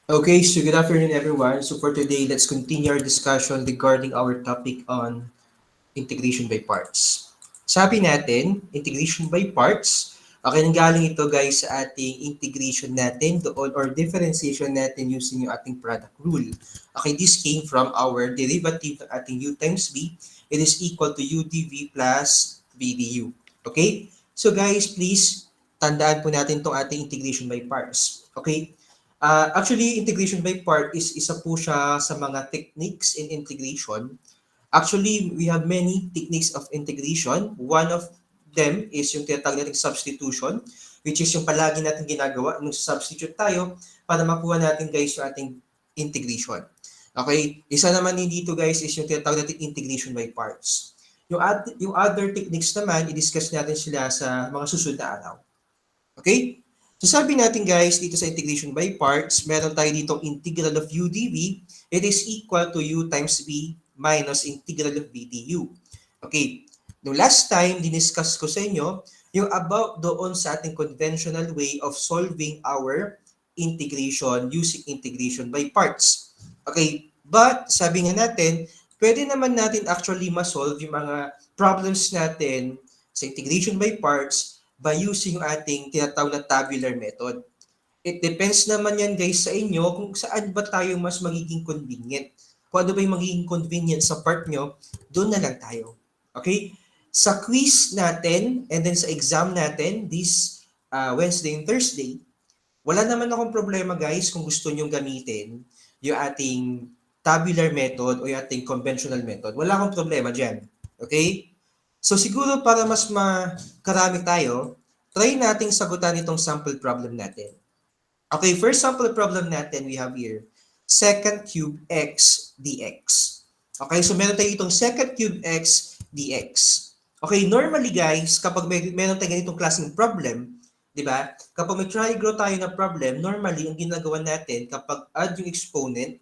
Okay, so good afternoon everyone. So for today, let's continue our discussion regarding our topic on integration by parts. Sabi natin, integration by parts. Okay, nanggaling ito guys sa ating integration natin doon or differentiation natin using yung ating product rule. Okay, this came from our derivative ng ating u times v. It is equal to u dv plus v du. Okay? So guys, please tandaan po natin itong ating integration by parts. Okay? Actually, integration by part is isa po siya sa mga techniques in integration. Actually, we have many techniques of integration. One of them is yung tinatawag nating substitution, which is yung palagi natin ginagawa nung substitute tayo para makuha natin guys yung ating integration. Okay? Isa naman din dito guys is yung tinatawag nating integration by parts. Yung other techniques naman, i-discuss natin sila sa mga susunod na araw. Okay? So sabi natin guys, dito sa integration by parts, meron tayo dito integral of u dv. It is equal to u times v minus integral of v du. Okay. No last time, diniscuss ko sa inyo yung about doon sa ating conventional way of solving our integration using integration by parts. Okay. But sabi nga natin, pwede naman natin actually ma-solve yung mga problems natin sa integration by parts by using yung ating tinatawag na tabular method. It depends naman yan guys sa inyo kung saan ba tayo mas magiging convenient. Kung ano ba yung magiging convenient sa part nyo, doon na lang tayo. Okay? Sa quiz natin and then sa exam natin this Wednesday and Thursday, wala naman akong problema guys kung gusto nyong gamitin yung ating tabular method o yung ating conventional method. Wala akong problema dyan. Okay? So siguro para mas makarami tayo, try nating sagutan itong sample problem natin. Okay, first sample problem natin we have here, second cube x dx. Okay, so meron tayo itong second cube x dx. Okay, normally guys, kapag meron tayo ganitong klaseng problem, di ba? Kapag may triangle tayo na problem, normally ang ginagawa natin kapag add yung exponent,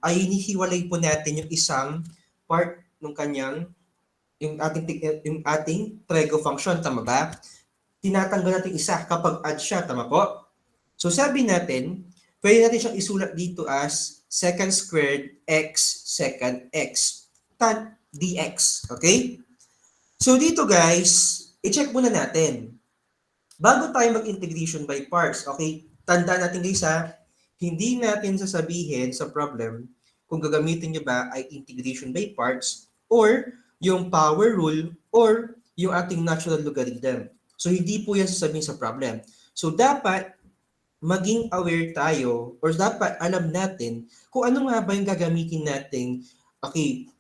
ay hinihiwalay po natin yung isang part ng kanyang yung ating trigo function, tama ba? Tinatanggal natin isa kapag add siya, tama po? So sabi natin, pwede natin siyang isulat dito as second squared x second x tan dx. Okay? So dito guys, i-check muna natin. Bago tayo mag-integration by parts, okay? Tanda natin guys ha, hindi natin sasabihin sa problem kung gagamitin nyo ba ay integration by parts or yung power rule or yung ating natural logarithm. So hindi po yan sasabihin sa problem. So dapat maging aware tayo or dapat alam natin kung ano nga ba yung gagamitin nating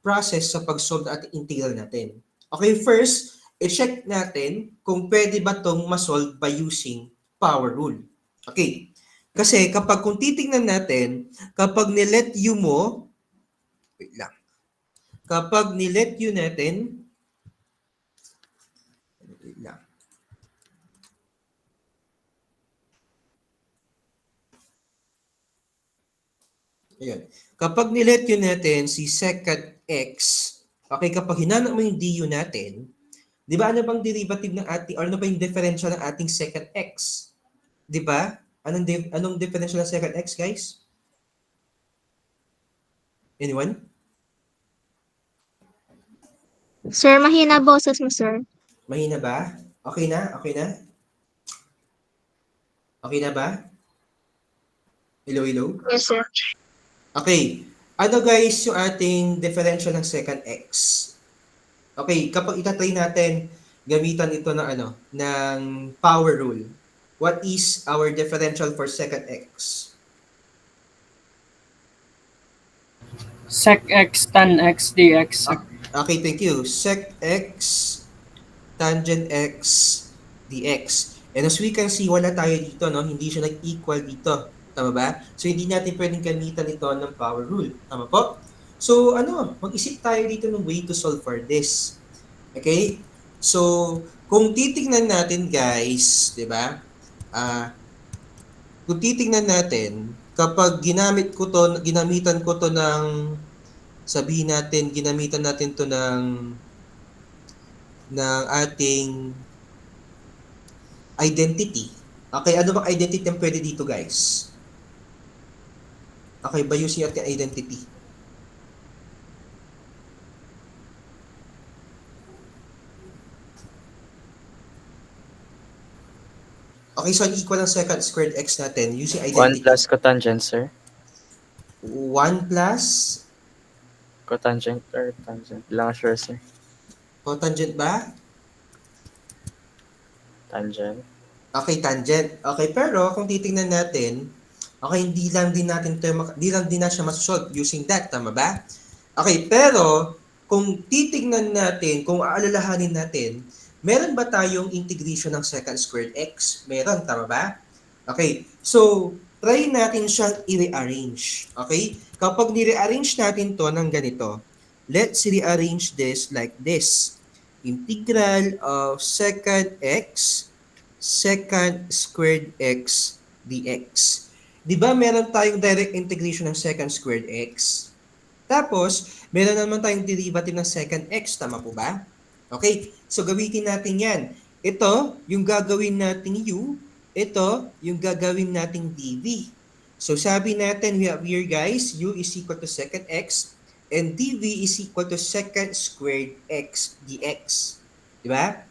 process sa pag-solve at integral natin. Okay, first, i-check natin kung pwede ba tong ma-solve by using power rule. Okay, kasi kung titingnan natin, kapag nilet u mo, wait lang, kapag nilet u natin, wait lang, ayun. Kapag nilet yun natin si second x, okay, kapag hinanap mo yung du natin, di ba ano bang derivative ng ating, or ano ba yung differential ng ating second x? Di ba? Anong differential ng second x, guys? Anyone? Sir, mahina boses mo, sir. Mahina ba? Okay na? Okay na? Okay na ba? Hello, hello? Yes, sir. Okay. Ano guys yung ating differential ng second x? Okay, kapag itatry natin, gamitan ito ng ng power rule. What is our differential for second x? Sec x tan x dx. Okay, thank you. Sec x tangent x dx. And as we can see, wala tayo dito, no? Hindi siya nag-equal dito. Tama ba? So, hindi natin pwedeng gamitan ito ng power rule. Tama po? So, mag-isip tayo dito ng way to solve for this. Okay? So, kung titingnan natin, guys, di ba? Kung titingnan natin, kapag ginamitan ko to ng, sabihin natin, ginamitan natin to ng ating identity. Okay, ano bang identity ang pwede dito, guys? Okay, by using ating identity. Okay, so ang equal ng second squared x natin using 1 identity. plus cotangent, sir. 1 plus Cotangent or tangent. Lang sure, sir. cotangent ba? Tangent. Okay, tangent. Okay, pero kung titingnan natin, okay, hindi lang din na siya masosolve using that, tama ba? Okay, pero kung titingnan natin, kung aalalahanin natin, meron ba tayong integration ng second squared x? Meron, tama ba? Okay, so try natin siyang i-rearrange. Okay? Kapag ni-rearrange natin to ng ganito, let's rearrange this like this. Integral of second squared x dx. Di ba meron tayong direct integration ng second squared x? Tapos, meron naman tayong derivative ng second x, tama po ba? Okay, so gamitin natin yan. Ito, yung gagawin nating u, ito, yung gagawin nating dv. So sabi natin, we have here guys, u is equal to second x, and dv is equal to second squared x dx. Di ba?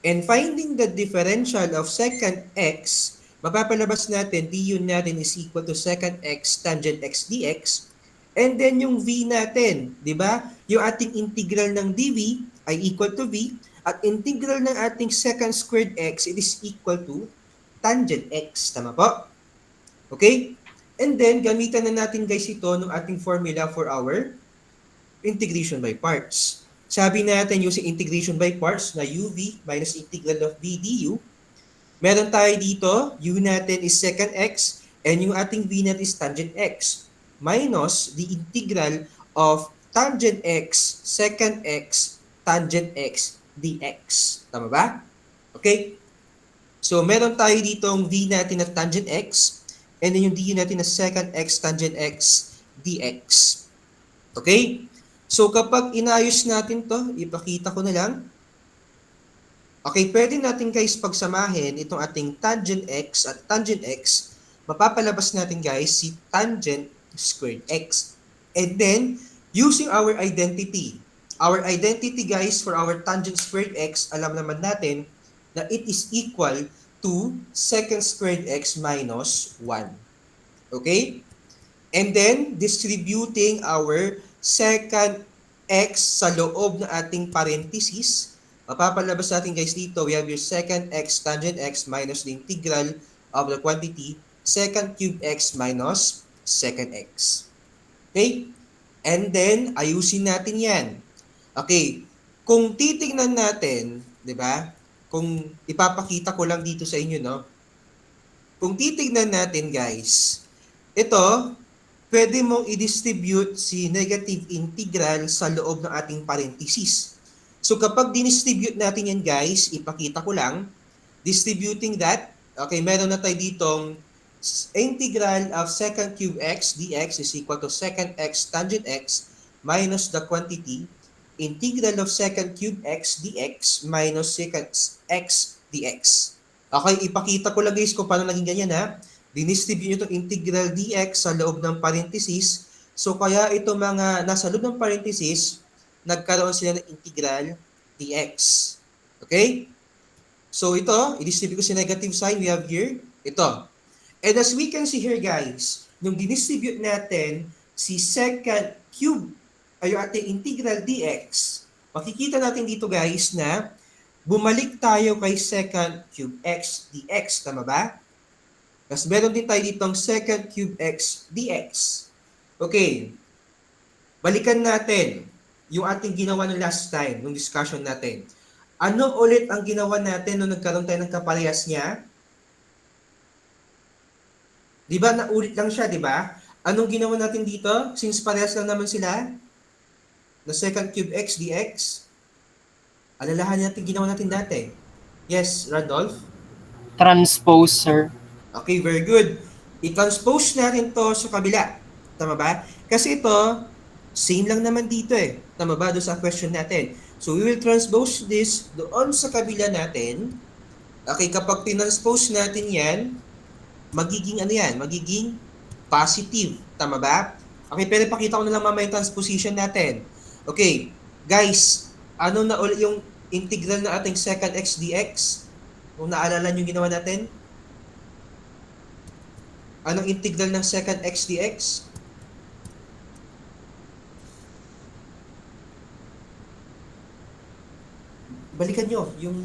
And finding the differential of second x, mapapalabas natin, du natin is equal to second x tangent x dx. And then yung v natin, di ba? Yung ating integral ng dv ay equal to v, at integral ng ating second squared x, it is equal to tangent x. Tama po? Okay? And then, gamitan na natin guys ito ng ating formula for our integration by parts. Sabi natin using integration by parts na uv minus integral of v du. Meron tayo dito, u natin is second x, and yung ating v natin is tangent x, minus the integral of tangent x, second x, tangent x, dx. Tama ba? Okay? So, meron tayo dito ang v natin na tangent x, and then yung du natin na second x, tangent x, dx. Okay? So, kapag inayos natin to, ipakita ko na lang. Okay, pwede natin guys pagsamahin itong ating tangent x at tangent x. Mapapalabas natin guys si tangent squared x. And then, using our identity guys for our tangent squared x, alam naman natin na it is equal to second squared x minus 1. Okay? And then, distributing our second x sa loob ng ating parenthesis, mapapalabas natin guys dito, we have your second x tangent x minus the integral of the quantity second cube x minus second x. Okay? And then, ayusin natin yan. Okay, kung titingnan natin, di ba? Kung ipapakita ko lang dito sa inyo, no? Kung titingnan natin guys, ito, pwede mong i-distribute si negative integral sa loob ng ating parenthesis. So kapag dinistribute natin yan guys, ipakita ko lang, distributing that, okay, meron na tayo ditong integral of second cube x dx is equal to second x tangent x minus the quantity integral of second cube x dx minus second x dx. Okay, ipakita ko lang guys kung paano naging ganyan ha. Dinistribute itong integral dx sa loob ng parenthesis. So kaya ito mga nasa loob ng parenthesis, nagkaroon sila ng integral dx. Okay? So ito, i-distribute ko sa negative sign, we have here, ito. And as we can see here guys, nung dinistribute natin si second cube, ay yung ating integral dx, makikita natin dito guys na bumalik tayo kay second cube x dx. Tama ba? Tapos meron din tayo ditong second cube x dx. Okay. Balikan natin yung ating ginawa ng last time, nung discussion natin. Ano ulit ang ginawa natin nung nagkaroon tayo ng kaparehas niya? Di ba, naulit lang siya, di ba? Anong ginawa natin dito? Since parehas lang naman sila, na second cube x dx, alalahan natin ginawa natin dati. Yes, Randolph? Transpose, sir. Okay, very good. I-transpose natin to sa kabila. Tama ba? Kasi ito, same lang naman dito eh. Tama ba? Doon sa question natin. So, we will transpose this doon sa kabila natin. Okay, kapag tinranspose natin yan, magiging ano yan? Magiging positive. Tama ba? Okay, pero pakita ko na lang mamaya yung transposition natin. Okay, guys, ano na ulit yung integral na ating second x dx? Kung naalala nyo yung ginawa natin? Anong integral ng second x dx? Balikan nyo yung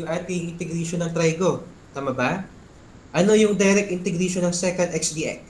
ating integration ng trigo. Tama ba? Ano yung direct integration ng second x dx?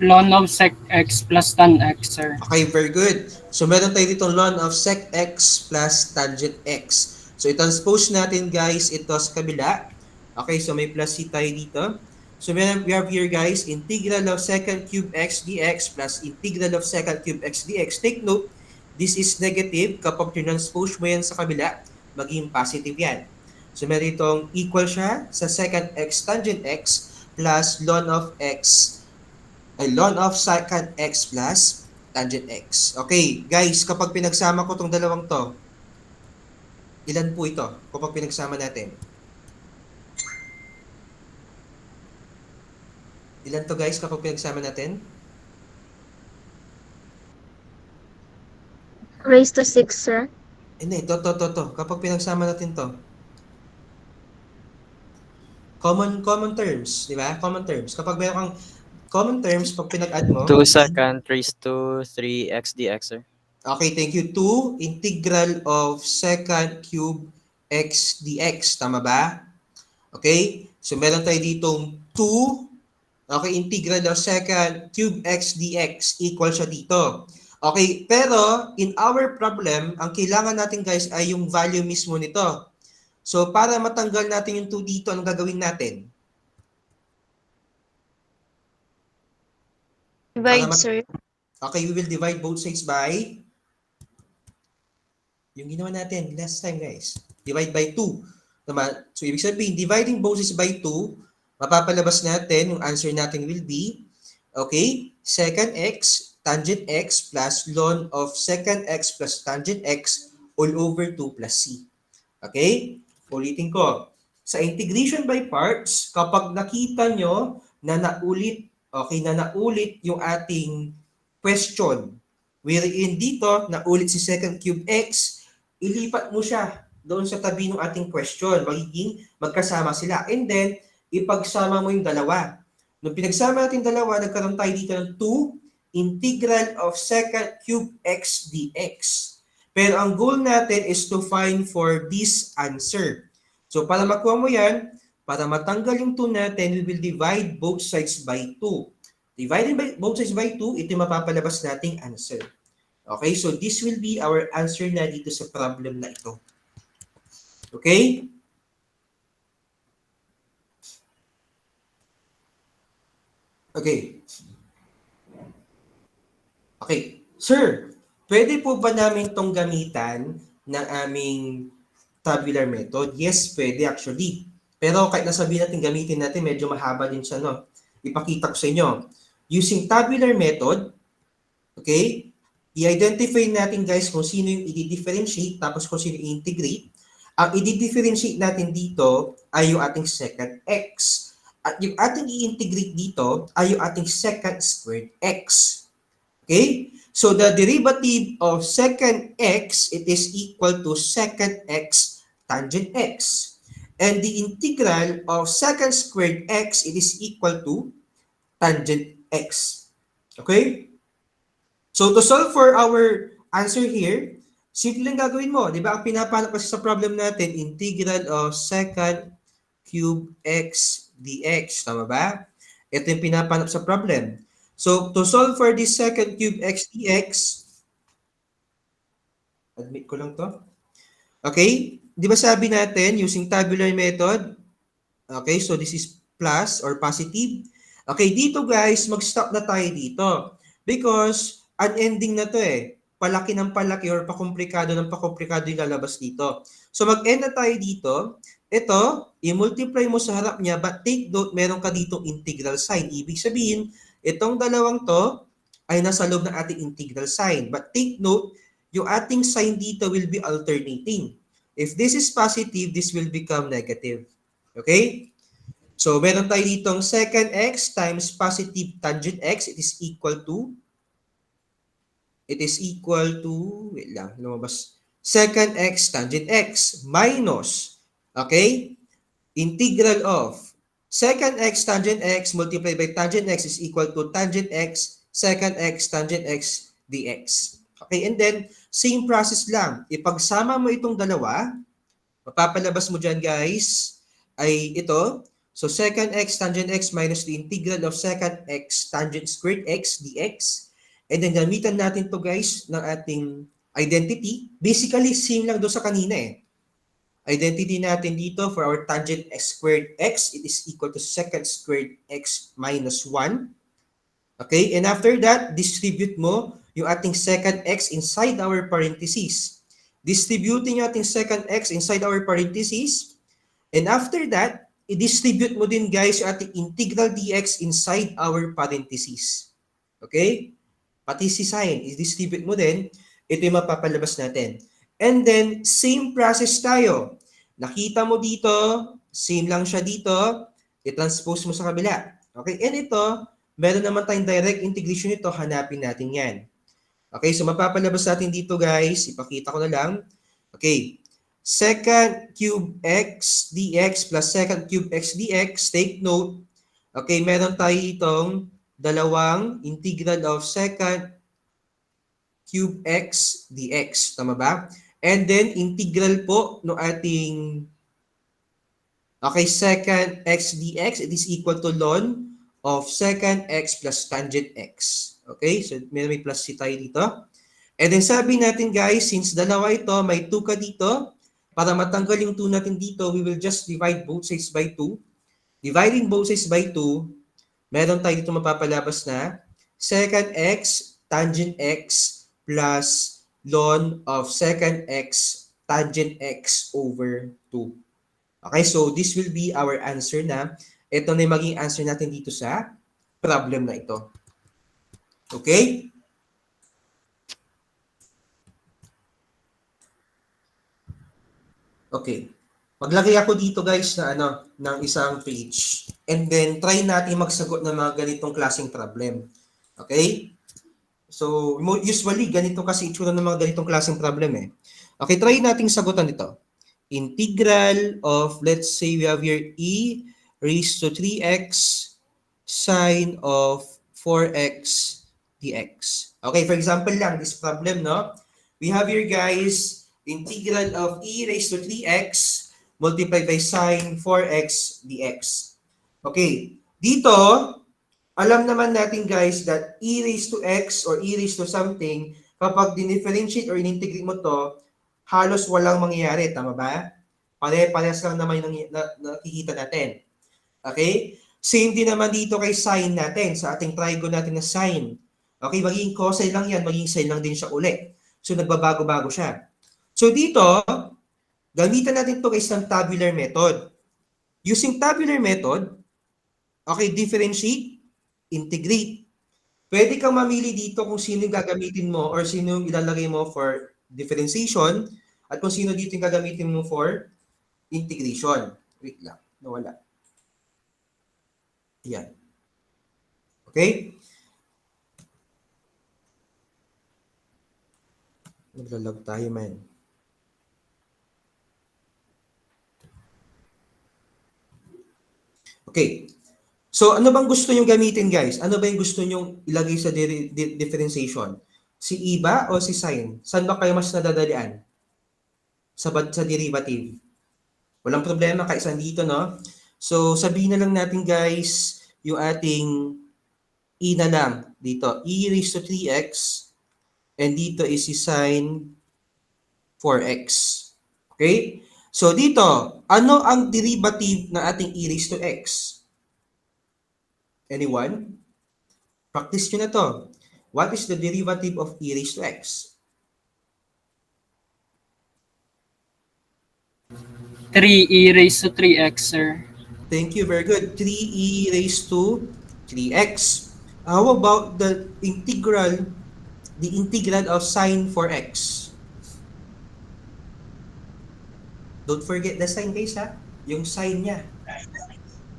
Ln of sec x plus tan x, sir. Okay, very good. So, meron tayo dito ln of sec x plus tangent x. So, i-transpose natin, guys, ito sa kabila. Okay, so may plus c tayo dito. So, we have here, guys, integral of second cube x dx plus integral of second cube x dx. Take note, this is negative. Kapag transpose mo yan sa kabila, maging positive yan. So, meron itong equal siya sa second x tangent x plus ln of x ln of second x plus tangent x. Okay, guys, kapag pinagsama ko itong dalawang to, ilan po ito kapag pinagsama natin? Ilan to, guys, kapag pinagsama natin? Raised to 6, sir. Hindi, to. Kapag pinagsama natin to. Common terms, di ba? Common terms. Kapag meron kang common terms, pag pinag-add mo, 2 second raised to 3x dx, sir. okay, thank you. 2 integral of second cube x dx. Tama ba? Okay? So, meron tayo ditong 2. Okay, integral of second cube x dx equal siya dito. Okay, pero in our problem, ang kailangan natin, guys, ay yung value mismo nito. So, para matanggal natin yung 2 dito, anong gagawin natin? Divide, sir. Okay, we will divide both sides by yung ginawa natin last time, guys. Divide by 2. Tama? So, ibig sabihin, dividing both sides by 2, mapapalabas natin, yung answer natin will be, okay, second x tangent x plus ln of second x plus tangent x all over 2 plus c. Okay? Ulitin ko. Sa integration by parts, kapag nakita nyo na naulit, okay, na naulit yung ating question, wherein dito, naulit si second cube x, ilipat mo siya doon sa tabi ng ating question. Magiging magkasama sila. And then, ipagsama mo yung dalawa. Nung pinagsama natin dalawa, nagkaroon tayo dito ng 2 integral of second cube x dx. Pero ang goal natin is to find for this answer. So para makuha mo yan, para matanggal yung 2 natin, we will divide both sides by 2. Dividing by both sides by 2, ito yung mapapalabas nating answer. Okay, so this will be our answer na dito sa problem na ito. Okay? Okay. Okay. Sir, pwede po ba namin itong gamitan ng aming tabular method? Yes, pwede actually. Pero kahit nasabihin natin gamitin natin, medyo mahaba din siya, no? Ipakita ko sa inyo. Using tabular method, okay, i-identify natin, guys, kung sino yung i-differentiate, tapos kung sino i-integrate. Ang i-differentiate natin dito ay yung ating second x. At yung ating i-integrate dito ay yung ating second squared x. Okay? So the derivative of second x, it is equal to second x tangent x. And the integral of second squared x, it is equal to tangent x. Okay? So to solve for our answer here, simple lang gagawin mo. Di ba? Ang pinapanap kasi sa problem natin, integral of second cube x dx. Tama ba? Ito yung pinapanap sa problem. So, to solve for this second cube x dx, admit ko lang to. Okay? Di ba sabi natin, using tabular method, okay, so this is plus or positive. Okay, dito guys, mag-stop na tayo dito. Because, unending na to eh. Palaki ng palaki or pakomplikado ng pakomplikado yung lalabas dito. So, mag-end na tayo dito. Ito, i-multiply mo sa harap niya, but take note, meron ka ditong integral sign. Ibig sabihin, itong dalawang to ay nasa loob ng ating integral sign. But take note, yung ating sign dito will be alternating. If this is positive, this will become negative. Okay? So, meron tayo ditong secant x times positive tangent x. It is equal to, wait lang, lumabas. Secant x tangent x minus, okay, integral of secant x tangent x multiplied by tangent x is equal to tangent x secant x tangent x dx. Okay, and then, same process lang. Ipagsama mo itong dalawa, mapapalabas mo dyan, guys, ay ito. So, secant x tangent x minus the integral of secant x tangent squared x dx. And then, gamitan natin to, guys, ng ating identity. Basically, same lang doon sa kanina eh. Identity natin dito for our tangent x squared x, it is equal to secant squared x minus 1. Okay, and after that, distribute mo yung ating secant x inside our parentheses. Distributing yung ating secant x inside our parentheses. And after that, i-distribute mo din, guys, yung ating integral dx inside our parentheses. Okay? Pati si sign, i-distribute mo din. Ito yung mapapalabas natin. And then, same process tayo. Nakita mo dito, same lang siya dito, i-transpose mo sa kabila. Okay, and ito, meron naman tayong direct integration nito, hanapin natin yan. Okay, so mapapalabas natin dito, guys, ipakita ko na lang. Okay, secant cube x dx plus secant cube x dx, take note, okay, meron tayo itong dalawang integral of secant cube x dx, tama ba? And then, integral po no ating, okay, secant x dx, it is equal to ln of secant x plus tangent x. Okay, so may plus si tayo dito. And then, sabi natin, guys, since dalawa ito, may 2 ka dito, para matanggal yung 2 natin dito, we will just divide both sides by 2. Dividing both sides by 2, meron tayo dito mapapalabas na secant x tangent x plus ln of secant x tangent x over 2. Okay, so this will be our answer na. Ito na yung maging answer natin dito sa problem na ito. Okay? Okay. Maglagay ako dito, guys, na ng isang page. And then try natin magsagot ng mga ganitong klaseng problem. Okay? So, usually, ganito kasi itsura ng mga ganitong klaseng problem eh. Okay, try nating sagutan ito. Integral of, let's say, we have here e raised to 3x sine of 4x dx. Okay, for example lang, this problem, no? We have here, guys, integral of e raised to 3x multiplied by sine 4x dx. Okay, dito, alam naman natin, guys, that e raised to x or e raised to something, kapag dinifferentiate or in-integrate mo to, halos walang mangyayari. Tama ba? Pare-parehas lang naman yung nakikita natin. Okay? Same din naman dito kay sine natin, sa ating triangle natin na sine. Okay, magiging cosine lang yan, magiging sine lang din siya uli. So, nagbabago-bago siya. So, dito, gamitan natin ito guys ng tabular method. Using tabular method, okay, differentiate, integrate. Pwede kang mamili dito kung sino yung gagamitin mo or sino yung ilalagay mo for differentiation at kung sino dito yung gagamitin mo for integration. Wait lang, nawala. Yan. Okay? Naglalag tayo, man. Okay. So, ano bang gusto nyo gamitin, guys? Ano ba yung gusto nyo ilagay sa differentiation? Si e ba o si sine? Saan ba kayo mas nadadalian? Sa derivative. Walang problema, kaisan dito, no? So, sabihin na lang natin, guys, yung ating e na lang dito. E raised to 3x and dito is si sine 4x. Okay? So, dito, ano ang derivative ng ating e raised to x? Anyone? Practice nyo na to. What is the derivative of e raised to x? 3e raised to 3x, sir. Thank you, very good. 3e raised to 3x. How about the integral of sine 4x? Don't forget the sine, guys, ha? Yung sine niya.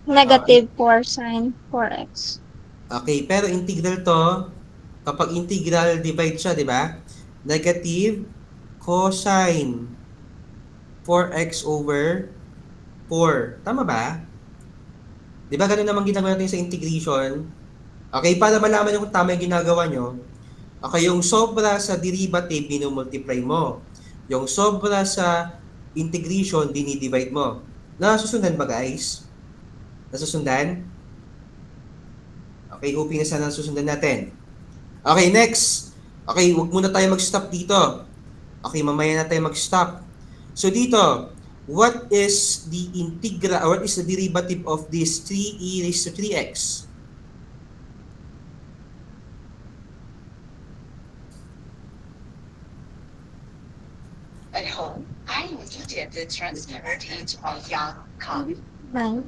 Negative 4 sine 4x. Okay, pero integral to, kapag integral, divide siya, di ba? Negative cosine 4x over 4. Tama ba? Di ba ganun naman ginagawa natin sa integration? Okay, para malaman nyo kung tama yung ginagawa nyo, okay, yung sobra sa derivative, minumultiply mo. Yung sobra sa integration, dinidivide mo. Nasusundan ba, guys? Nasusundan? Okay, hoping na sana nasusundan natin. Okay, next. Okay, wag muna tayo mag-stop dito. Okay, mamaya na tayo mag-stop. So dito, what is the integral, or what is the derivative of this 3e raised to 3x? At home, I needed the transparent of young coffee. 9.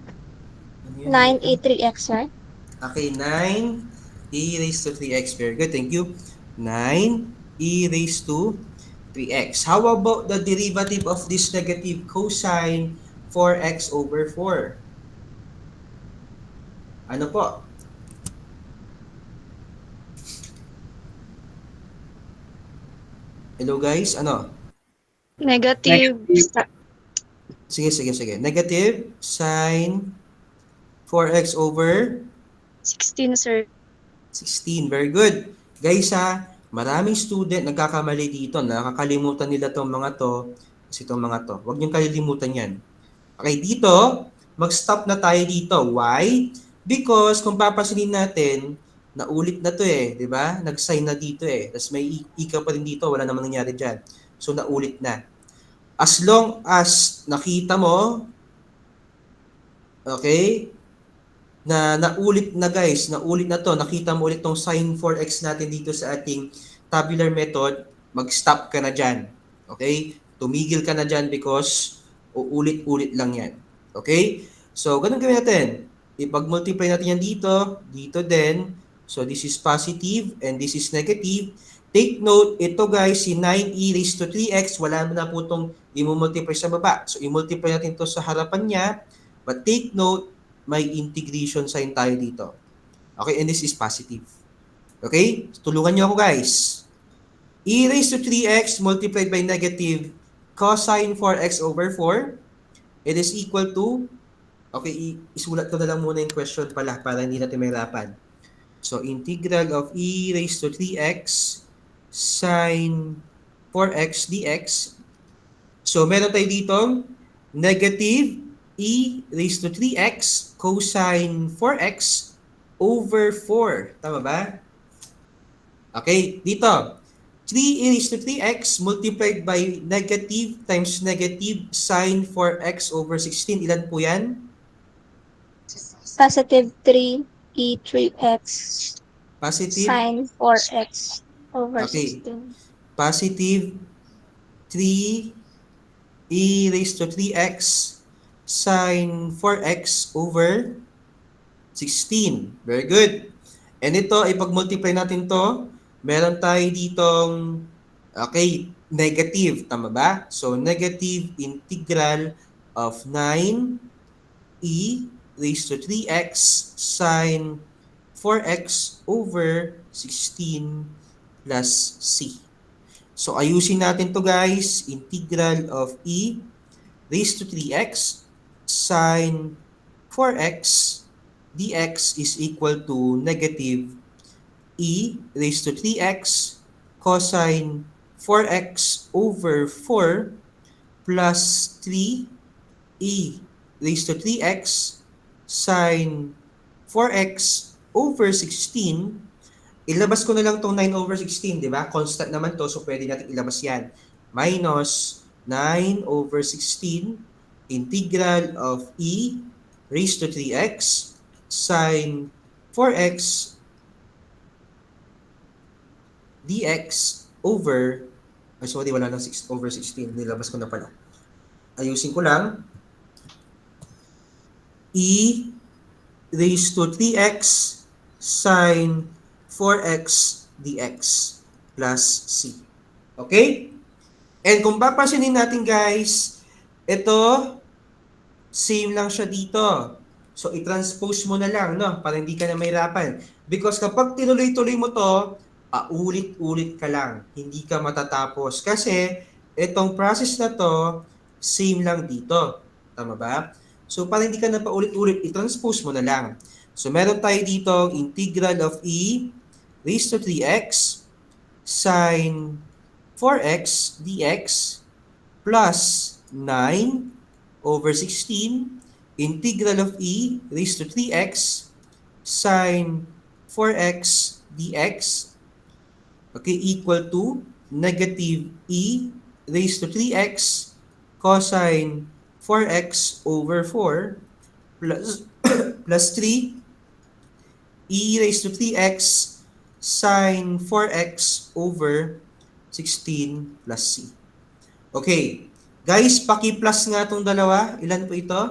9e3x, sir. Okay, 9e raised to 3x. Very good, thank you. 9e raised to 3x. How about the derivative of this negative cosine 4x over 4? Ano po? Hello guys, ano? Negative. Sige. Negative sine 4x over 16, sir. 16. Very good. Guys maraming student nagkakamali dito. Nakakalimutan nila tong mga to. Kasi itong mga to. Huwag niyong kalilimutan yan. Okay, dito, mag-stop na tayo dito. Why? Because kung papansinin natin, naulit na to di ba? Nag-sign na dito Tapos may ika pa rin dito, wala namang nangyari dyan. So, naulit na. As long as nakita mo, okay, na naulit na guys, naulit na to, nakita mo ulit tong sin 4x natin dito sa ating tabular method, mag-stop ka na dyan. Okay? Tumigil ka na dyan because uulit-ulit lang yan. Okay? So, ganun gawin natin. Ipag-multiply natin yan dito, dito din. So, this is positive and this is negative. Take note, ito guys, si 9e raised to 3x, wala na po itong i-multiply sa baba. So, i-multiply natin to sa harapan niya. But take note, may integration sign tayo dito. Okay, and this is positive. Okay? Tulungan niyo ako guys. E raised to 3x multiplied by negative cosine 4x over 4. It is equal to, okay, isulat ko na lang muna yung question pala para hindi natin mahirapan. So, integral of e raised to 3x sine 4x dx. So, meron tayo dito negative e raised to 3x cosine 4x over 4. Tama ba? Okay, dito. 3e raised to 3x multiplied by negative times negative sine 4x over 16. Ilan po yan? Positive 3e3x. Positive? Sine 4x over Okay. 16. Positive 3e raised to 3x sine 4x over 16. Very good. And ito, ipag-multiply natin to, meron tayo ditong, okay, negative. Tama ba? So, negative integral of 9e raised to 3x sine 4x over 16 plus c. So, ayusin natin to guys. Integral of e raised to 3x sine 4x dx is equal to negative e raised to 3x cosine 4x over 4 plus 3 e raised to 3x sine 4x over 16. Ilabas ko na lang tong 9 over 16, di ba? Constant naman to, so pwede natin ilabas yan. Minus 9 over 16 integral of e raised to 3x sine 4x dx over, sorry, wala nang 6 over 16. Nilabas ko na pala. Ayusin ko lang. E raised to 3x sine 4x dx plus c. Okay? And kung papansinin natin guys, ito, same lang siya dito. So, i-transpose mo na lang, no? Para hindi ka na mahirapan. Because kapag tinuloy-tuloy mo to, ulit-ulit ka lang. Hindi ka matatapos. Kasi, itong process na to, same lang dito. Tama ba? So, para hindi ka na paulit-ulit, i-transpose mo na lang. So, meron tayo dito integral of e raised to 3x sine 4x dx plus 9 over 16 integral of e raised to 3x sine 4x dx, okay, equal to negative e raised to 3x cosine 4x over 4 plus plus 3 e raised to 3x sine 4x over 16 plus c. Okay. Guys, paki-plus nga itong dalawa. Ilan po ito?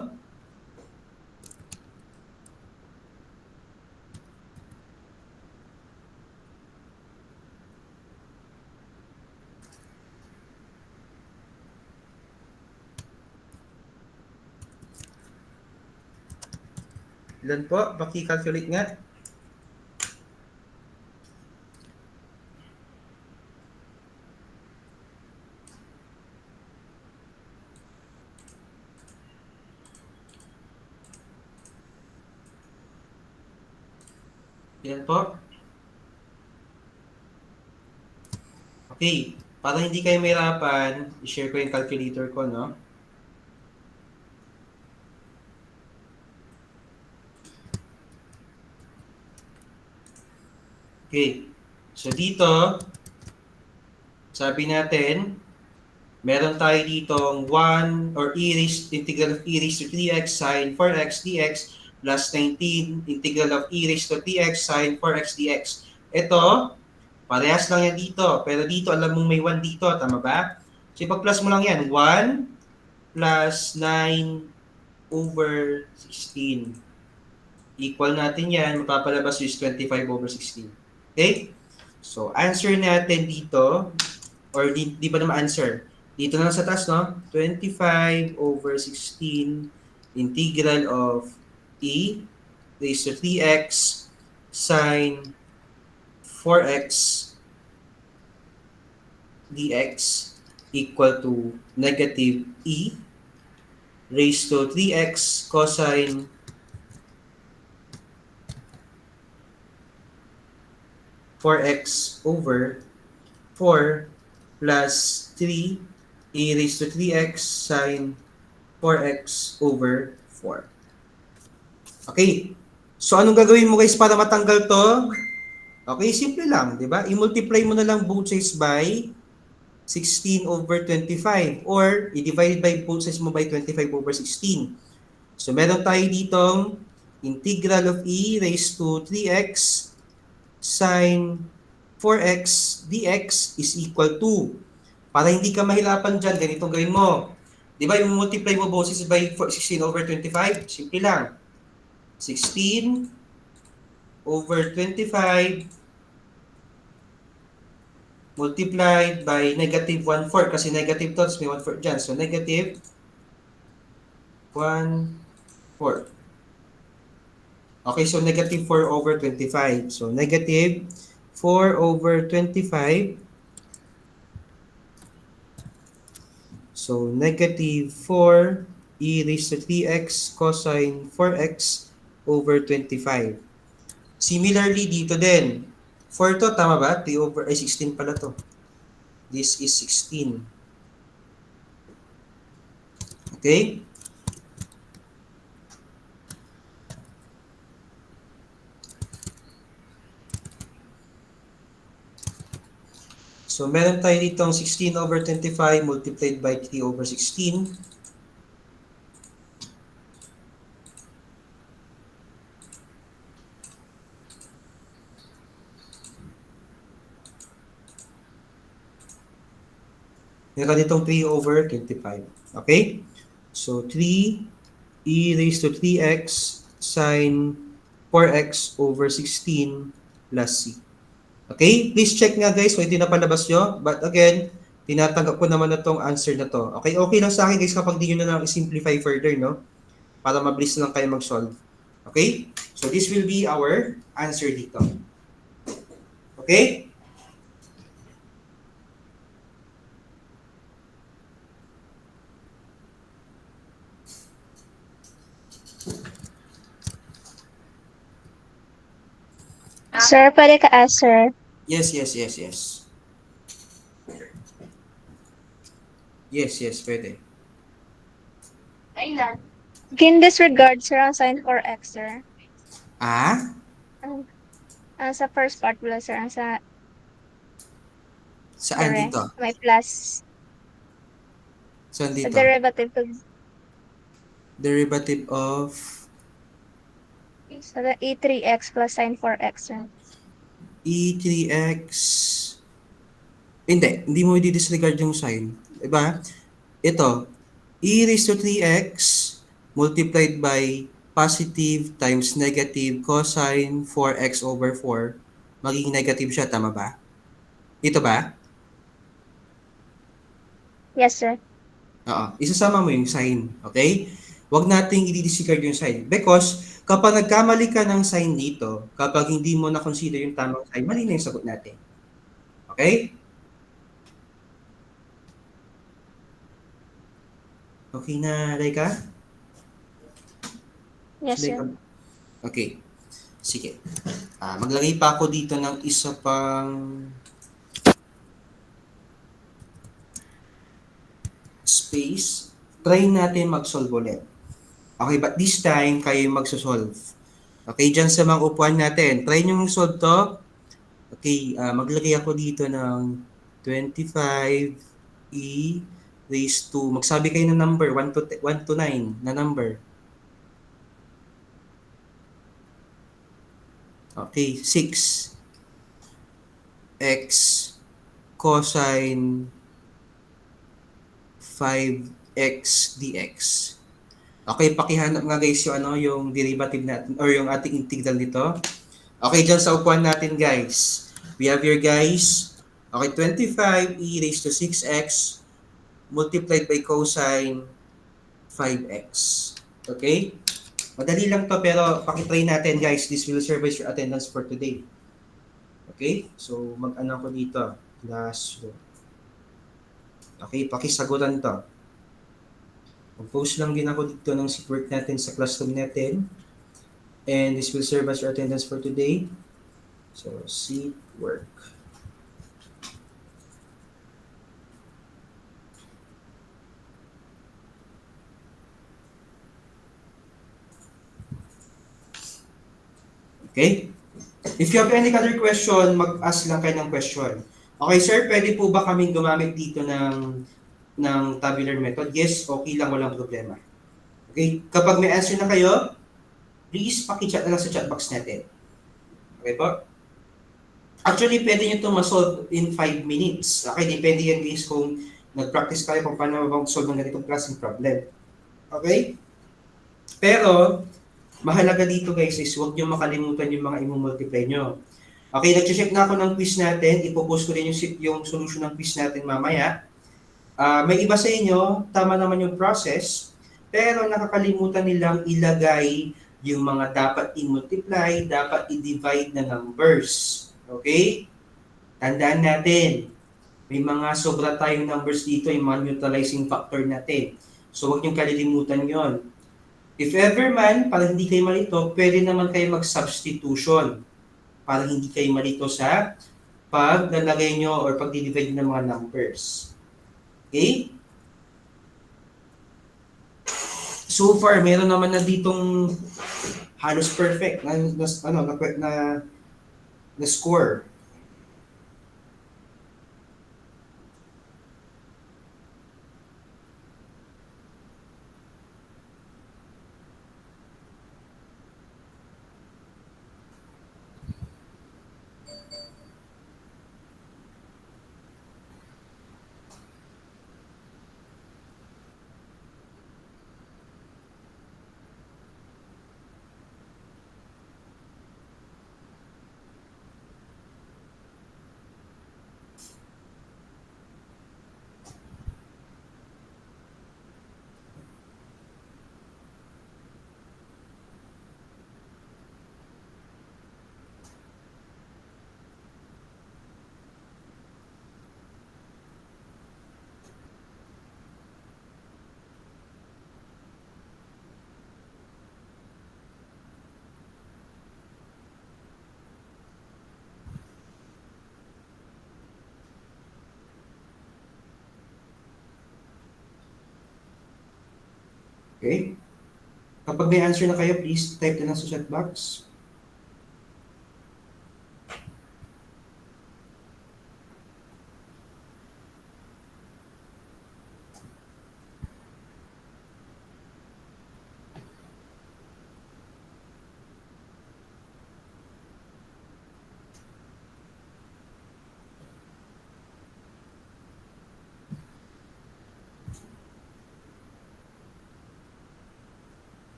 Ilan po? Paki-calculate nga. Yan po. Okay. Para hindi kayo mahirapan, i-share ko yung calculator ko, no? Okay. So, dito, sabi natin, meron tayo ditong 1 or integral of e raised to 3x sine 4x dx plus 19 integral of e raised to 3x sine 4x dx. Ito, parehas lang yan dito. Pero dito, alam mong may 1 dito. Tama ba? So, ipag-plus mo lang yan. 1 plus 9 over 16. Equal natin yan. Mapapalabas is 25 over 16. Okay? So, answer natin dito, or di ba naman answer? Dito na lang sa taas, no? 25 over 16 integral of e raised to 3x sine 4x dx equal to negative e raised to 3x cosine 4x over 4 plus 3 e raised to 3x sine 4x over 4. Okay. So, anong gagawin mo guys para matanggal to? Okay, simple lang, di ba? I-multiply mo na lang both sides by 16 over 25 or i-divide by both sides mo by 25 over 16. So, meron tayo ditong integral of e raised to 3x sine 4x dx is equal to, para hindi ka mahirapan dyan, ganito gawin mo. Di ba, yung multiply mo both sides by 16 over 25? Simple lang. 16 over 25 multiplied by negative 1/4 kasi negative to, may 1/4 dyan. So, negative 1/4. Okay, so negative 4 over 25. So, negative 4 over 25. So, negative 4 e raised to 3x cosine 4x over 25. Similarly, dito din. 4 to, tama ba? 3 over, 16 pala to. This is 16. Okay? So, meron tayo ditong 16 over 25 multiplied by 3 over 16. Meron ditong 3 over 25. Okay? So, 3 e raised to 3x sine 4x over 16 plus c. Okay? Please check nga guys kung hindi na palabas nyo. But again, tinatanggap ko naman na itong answer na to. Okay? Okay lang sa akin guys kapag di nyo na lang i-simplify further, no? Para mabilis lang kayo mag-solve. Okay? So this will be our answer dito. Okay? Sir, pwede ka ask, sir. Yes, yes, yes, yes. Yes, yes, pwede. Can disregard, sir, ang sign for X, sir. Ah? Ang sa first part wala, sir. Ang sa Saan dito? may plus. Saan Sa dito? derivative to Derivative of sa E3X plus sign for X, sir. E3x. Hindi mo i-disregard yung sign. Diba? Ito, e raised to 3x multiplied by positive times negative cosine 4x over 4. Magiging negative siya, tama ba? Ito ba? Yes, sir. Oo. Isasama mo yung sign. Okay? Huwag nating i-disregard yung sign. Because kapag nagkamali ka ng sign dito, kapag hindi mo na-consider yung tamang sign, mali na yung sagot natin. Okay? Okay na, Laika? Yes, sir. Laika. Okay. Sige. Maglagay pa ako dito ng isa pang space. Try natin mag-solve ulit. Okay, but this time, kayo yung magsosolve. Okay, dyan sa mga upuan natin. Try nyo solve to. Okay, maglagay ako dito ng 25e raised to, magsabi kayo ng number, 1 to 9 na number. Okay, 6 x cosine 5x dx. Okay, pakihanap nga guys yung yung derivative natin or yung ating integral nito. Okay, dyan sa upuan natin guys. We have here guys, okay, 25e raised to 6x multiplied by cosine 5x. Okay? Madali lang to pero pakitry natin guys. This will serve as your attendance for today. Okay? So, mag-ano ko dito. Classroom. Okay, pakisagutan to. Mag-post lang din ako dito ng work natin sa classroom natin. And this will serve as your attendance for today. So, seat work. Okay? If you have any other question, mag-ask lang kayo ng question. Okay, sir, pwede po ba kaming gumamit dito ng tabular method? Yes, okay lang, walang problema. Okay, kapag may answer na kayo, please paki-chat na lang sa chat box natin. Okay po? Actually, pwede nyo ito ma-solve in 5 minutes. Okay, depende yan guys kung nag-practice kayo kung paano mag-solve ng ganitong klaseng problem. Okay? Pero, mahalaga dito guys is huwag nyo makalimutan yung mga i-multiply nyo. Okay, nag-check na ako ng quiz natin. Ipopost ko rin yung solution ng quiz natin mamaya. May iba sa inyo, tama naman yung process, pero nakakalimutan nilang ilagay yung mga dapat i-multiply, dapat i-divide na numbers. Okay? Tandaan natin, may mga sobra tayong numbers dito, yung mga neutralizing factor natin. So, huwag niyong kalilimutan yon. If ever man, para hindi kayo malito, pwede naman kayo mag-substitution para hindi kayo malito sa paglalagay nyo or pag-divide ng mga numbers. Okay? So far, meron naman na ditong halos perfect na score. Okay? Kapag may answer na kayo, please type na lang sa chat box.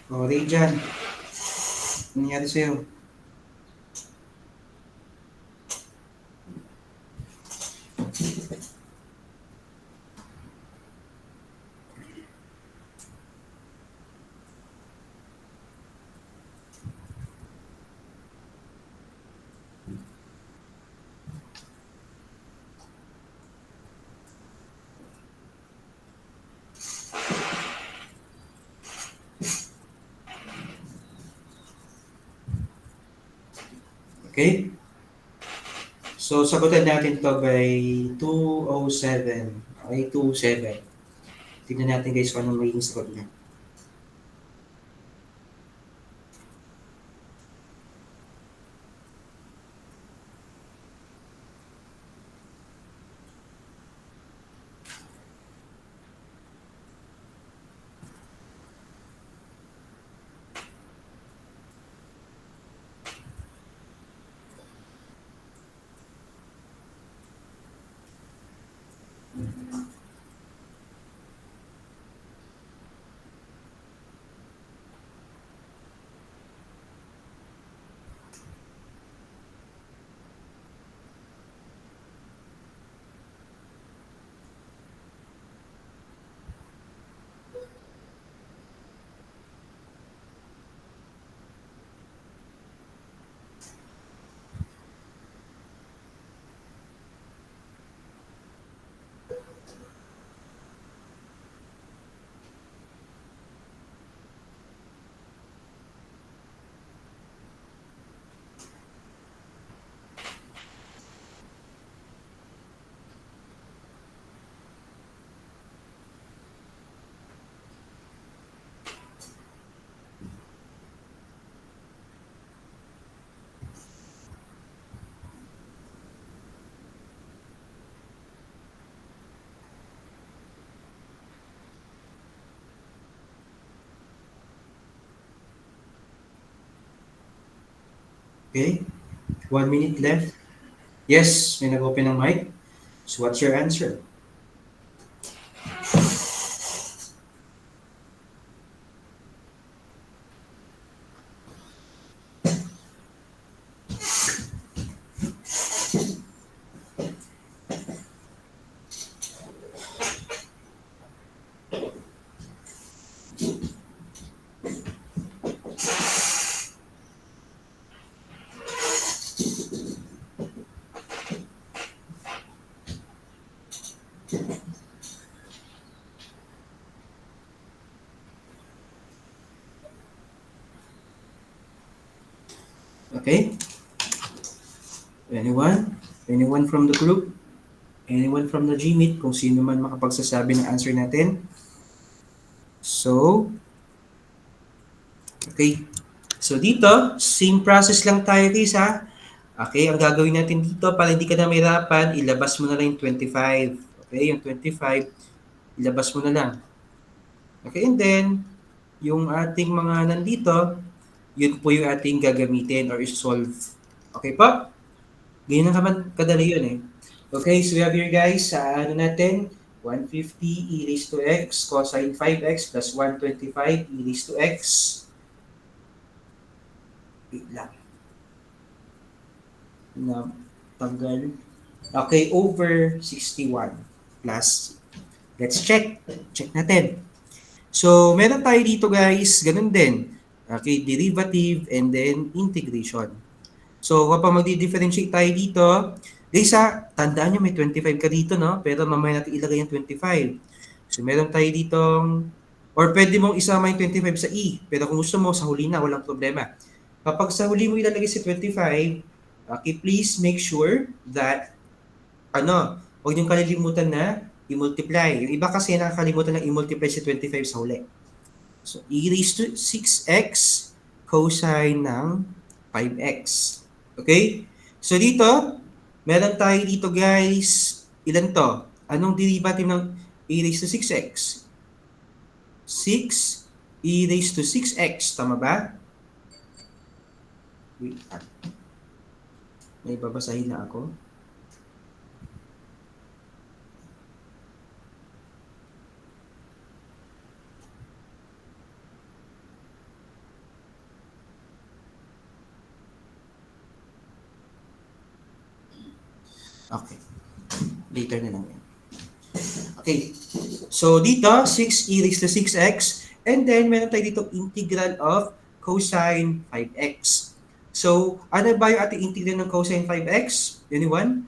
O, Ray dyan. Ano nangyari sa'yo? Okay? So, sagutan natin to by 207. Okay, 207. Tignan natin guys kung anong magiging sagot niya. Okay? 1 minute left. Yes, may nag-open ng mic. So, what's your answer? Okay? Anyone? Anyone from the group? Anyone from the GMeet? Kung sino man makapagsasabi ng answer natin. So, okay. So, dito, same process lang tayo, guys, ha? Okay, ang gagawin natin dito, para hindi ka na mahirapan, ilabas mo na lang yung 25. Okay, yung 25, ilabas mo na lang. Okay, and then, yung ating mga nandito, yun po yung ating gagamitin or solve. Okay po? Ganyan na naman kadali yun eh. Okay, so we have here guys, sa ano natin, 150 e raised to x cosine 5x plus 125 e raised to x. Wait lang. Na tanggal. Okay, over 61 plus. Let's check. Check natin. So, meron tayo dito guys, ganun din. Okay, derivative and then integration. So, kapag magdi-differentiate tayo dito, guys ha, tandaan nyo may 25 ka dito, no? Pero mamaya natin ilagay yung 25. So, meron tayo ditong, or pwede mong isama yung 25 sa e. Pero kung gusto mo, sa huli na, walang problema. Kapag sa huli mo ilalagay si 25, okay, please make sure that, huwag niyong kalilimutan na i-multiply. Yung iba kasi nakakalimutan ng i-multiply si 25 sa huli. So, e raised to 6x cosine ng 5x. Okay? So, dito, meron tayo dito guys, ilan to? Anong derivative ng e raised to 6x? 6 e raised to 6x. Tama ba? Wait. May babasahin na ako. Okay. Later na lang yan. Okay. So, dito, 6 e raised to 6x. And then, meron tayo dito integral of cosine 5x. So, ano ba yung ating integral ng cosine 5x? Anyone?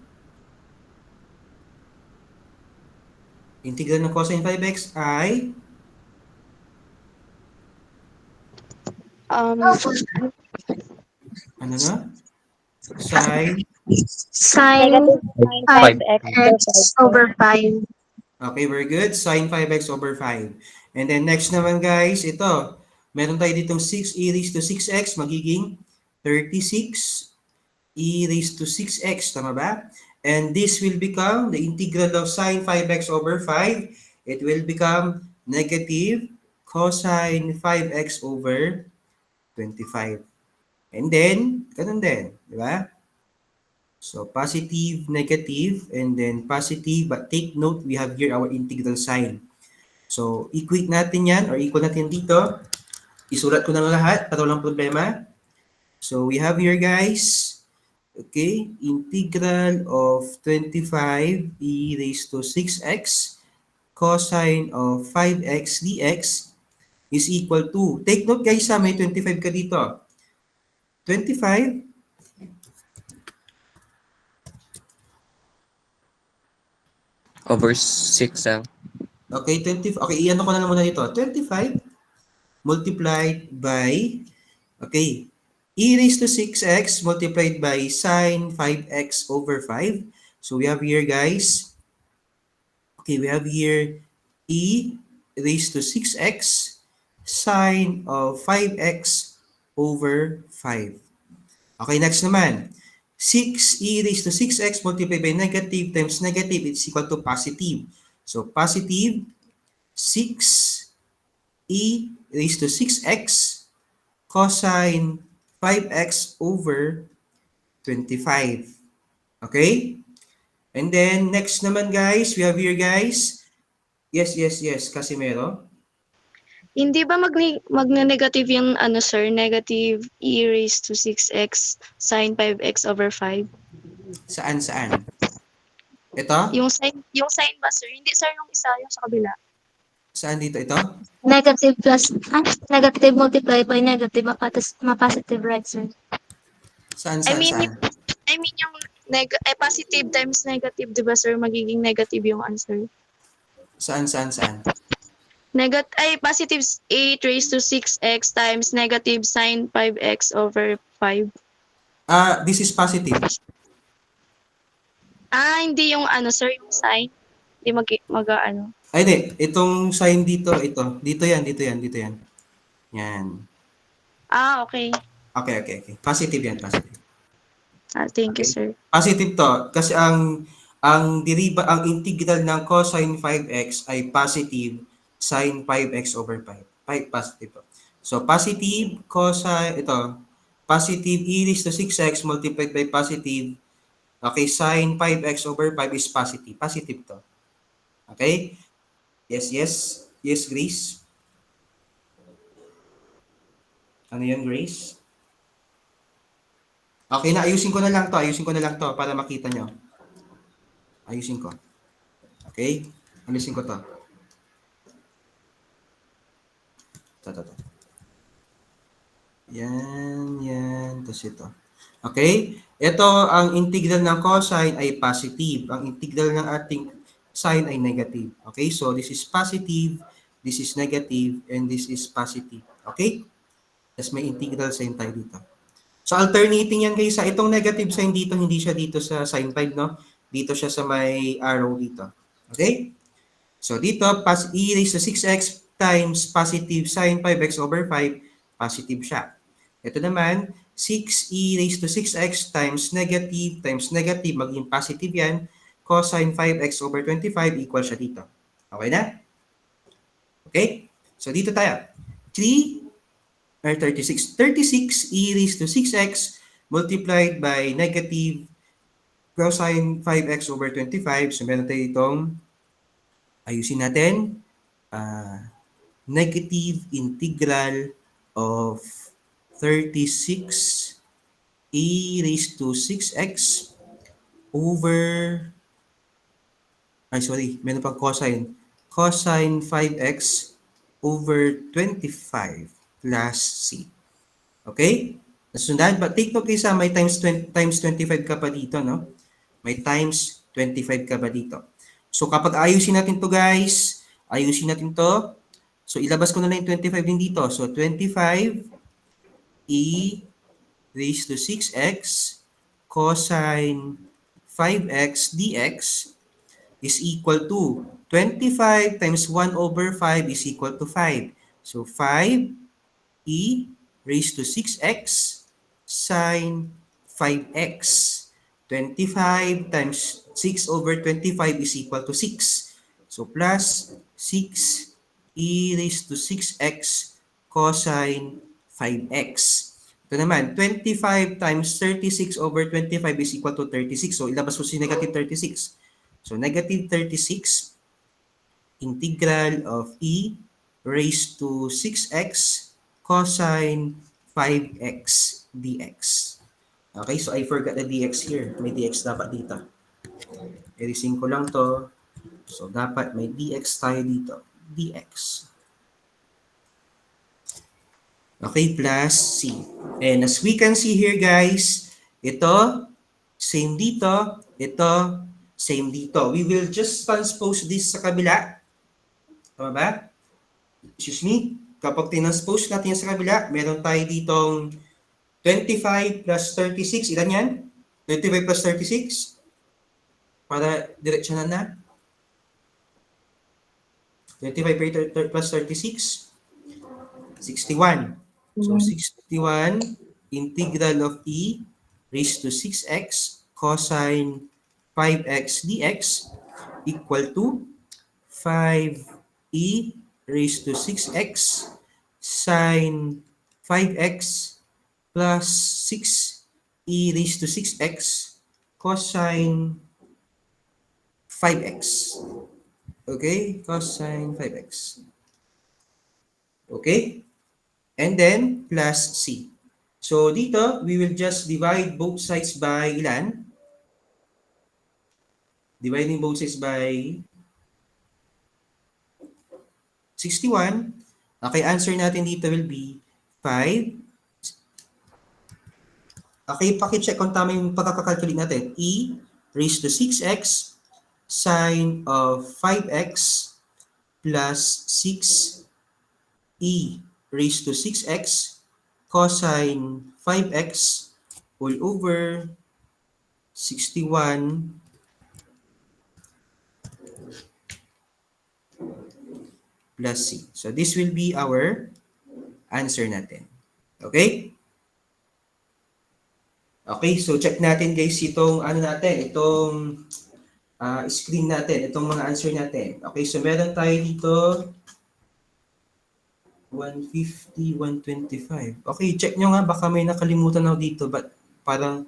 Integral ng cosine 5x ay Um, ano na? Sine. Sine 5x over 5. Okay, very good. Sine 5x over 5. And then next naman guys, ito. Meron tayo ditong 6 e raised to 6x magiging 36 e raised to 6x. Tama ba? And this will become the integral of sine 5x over 5. It will become negative cosine 5x over 25. And then, ganun din. Di ba? So, positive, negative, and then positive. But take note, we have here our integral sign. So, equate natin yan, or equal natin dito. Isulat ko na lahat para walang problema. So, we have here, guys, okay, integral of 25 e raised to 6x cosine of 5x dx is equal to, take note guys may 25 ka dito. 25 Over 6 okay, 20, okay, iyan ko na lang muna dito. 25 multiplied by, okay, e raised to 6x multiplied by sine 5x over 5. So we have here, guys, okay, we have here e raised to 6x sine of 5x over 5. Okay, next naman. 6 e raised to 6x multiplied by negative times negative is equal to positive. So, positive 6 e raised to 6x cosine 5x over 25. Okay? And then, next naman guys, we have here guys. Yes, Casimero. Hindi ba magne-negative yung ano sir, negative e raised to 6x sine 5x over 5? Saan? Ito? Yung sign ba sir? Hindi sir, yung isa, yung sa kabila. Saan dito ito? Negative plus, negative multiplied by negative, ma-positive, right, sir? Saan? I mean yung positive times negative, di ba sir, magiging negative yung answer. Saan? Positive 8 raised to 6x times negative sine 5x over 5. This is positive. Hindi yung ano sir, yung sign. Hindi ano. Ay, hindi. Itong sign dito, ito. Dito yan. Yan. Okay. Okay. Positive yan, positive. Thank you Okay. sir. Positive to. Kasi ang integral ng cosine 5x ay positive sine 5x over 5. Positive to. So, positive cosine, positive e raised to 6x multiplied by positive, okay, sine 5x over 5 is positive. Positive to. Okay? Yes, Grace. Ano yan, Grace? Okay na, ayusin ko na lang to para makita nyo. Ayusin ko. Okay? Ayusin ko to. Ito. Yan. Tapos ito. Okay? Ito, ang integral ng cosine ay positive. Ang integral ng ating sine ay negative. Okay? So, this is positive, this is negative, and this is positive. Okay? Tapos may integral sign tayo dito. So, alternating yan guys. Itong negative sign dito, hindi siya dito sa sine 5, no? Dito siya sa may arrow dito. Okay? So dito, e raised to 6x times positive sine 5x over 5, positive siya. Ito naman, 6e raised to 6x times negative, maging positive yan, cosine 5x over 25 equal siya dito. Okay na? Okay? So dito tayo. 36 e raised to 6x multiplied by negative cosine 5x over 25. So meron tayo itong, ayusin natin, negative integral of 36 e raised to 6x over, meron pang cosine. Cosine 5x over 25 plus c. Okay? Nasundan, but take note isa, may times 25 ka pa dito, no? May times 25 ka ba dito? So kapag ayusin natin to guys, so ilabas ko na lang yung 25 din dito. So 25 e raised to 6x cosine 5x dx is equal to 25 times 1 over 5 is equal to 5. So 5e raised to 6x sine 5x. 25 times 6 over 25 is equal to 6. So plus 6e raised to 6x cosine 5x. Ito naman, 25 times 36 over 25 is equal to 36. So ilabas ko si negative 36. So negative 36 integral of e raised to 6x cosine 5x dx. Okay, so I forgot the dx here. May dx dapat dito. Erasing ko lang to. So dapat may dx tayo dito. dx. Okay, plus c. And as we can see here guys, ito, same dito, ito, same dito. We will just transpose this sa kabila. Tama ba? Excuse me. Kapag tinranspose natin yan sa kabila, meron tayo ditong 25 plus 36. Ilan yan? 25 plus 36? Para diretsyonan na. 25 plus 36? 61. So 61 integral of e raised to 6x cosine 5x dx equal to 5e raised to 6x sine 5x plus 6e raised to 6x cosine 5x. Okay? Cosine 5x. Okay? And then, plus c. So, dito, we will just divide both sides by ilan? Dividing both sides by 61. Okay, answer natin dito will be 5. Okay, paki-check kung tama yung pagkakakalculate natin. E raised to 6x sine of 5x plus 6e raised to 6x cosine 5x all over 61 plus c. So this will be our answer natin. Okay? Okay, so check natin guys itong itong screen natin, itong mga answer natin. Okay, so meron tayo dito 150, 125. Okay, check nyo nga, baka may nakalimutan ako dito, but parang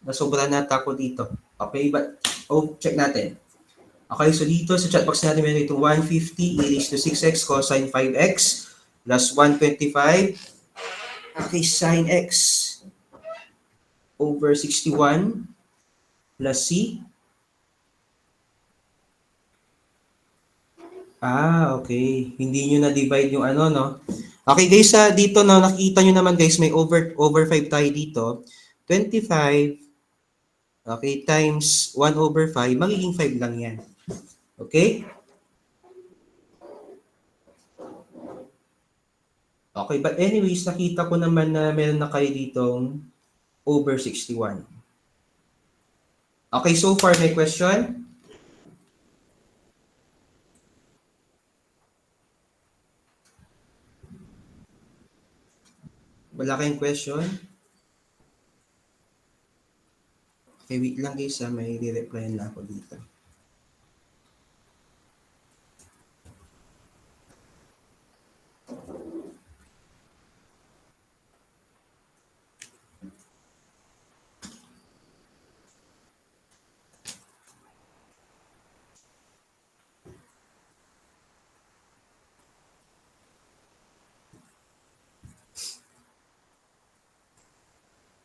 nasobra nata ako dito. Okay, but check natin. Okay, so dito sa chat box natin meron itong 150 e raised to 6x cosine 5x plus 125 okay, sine x over 61 plus c. Okay. Hindi nyo na-divide yung no? Okay, guys, dito, no, nakikita nyo naman, guys, may over 5 tayo dito. 25, okay, times 1 over 5, magiging 5 lang yan. Okay? Okay, but anyways, nakita ko naman na meron na kayo ditong over 61. Okay, so far, may question? Wala kayong question? Okay, wait lang guys ha. May re-reply na ako dito.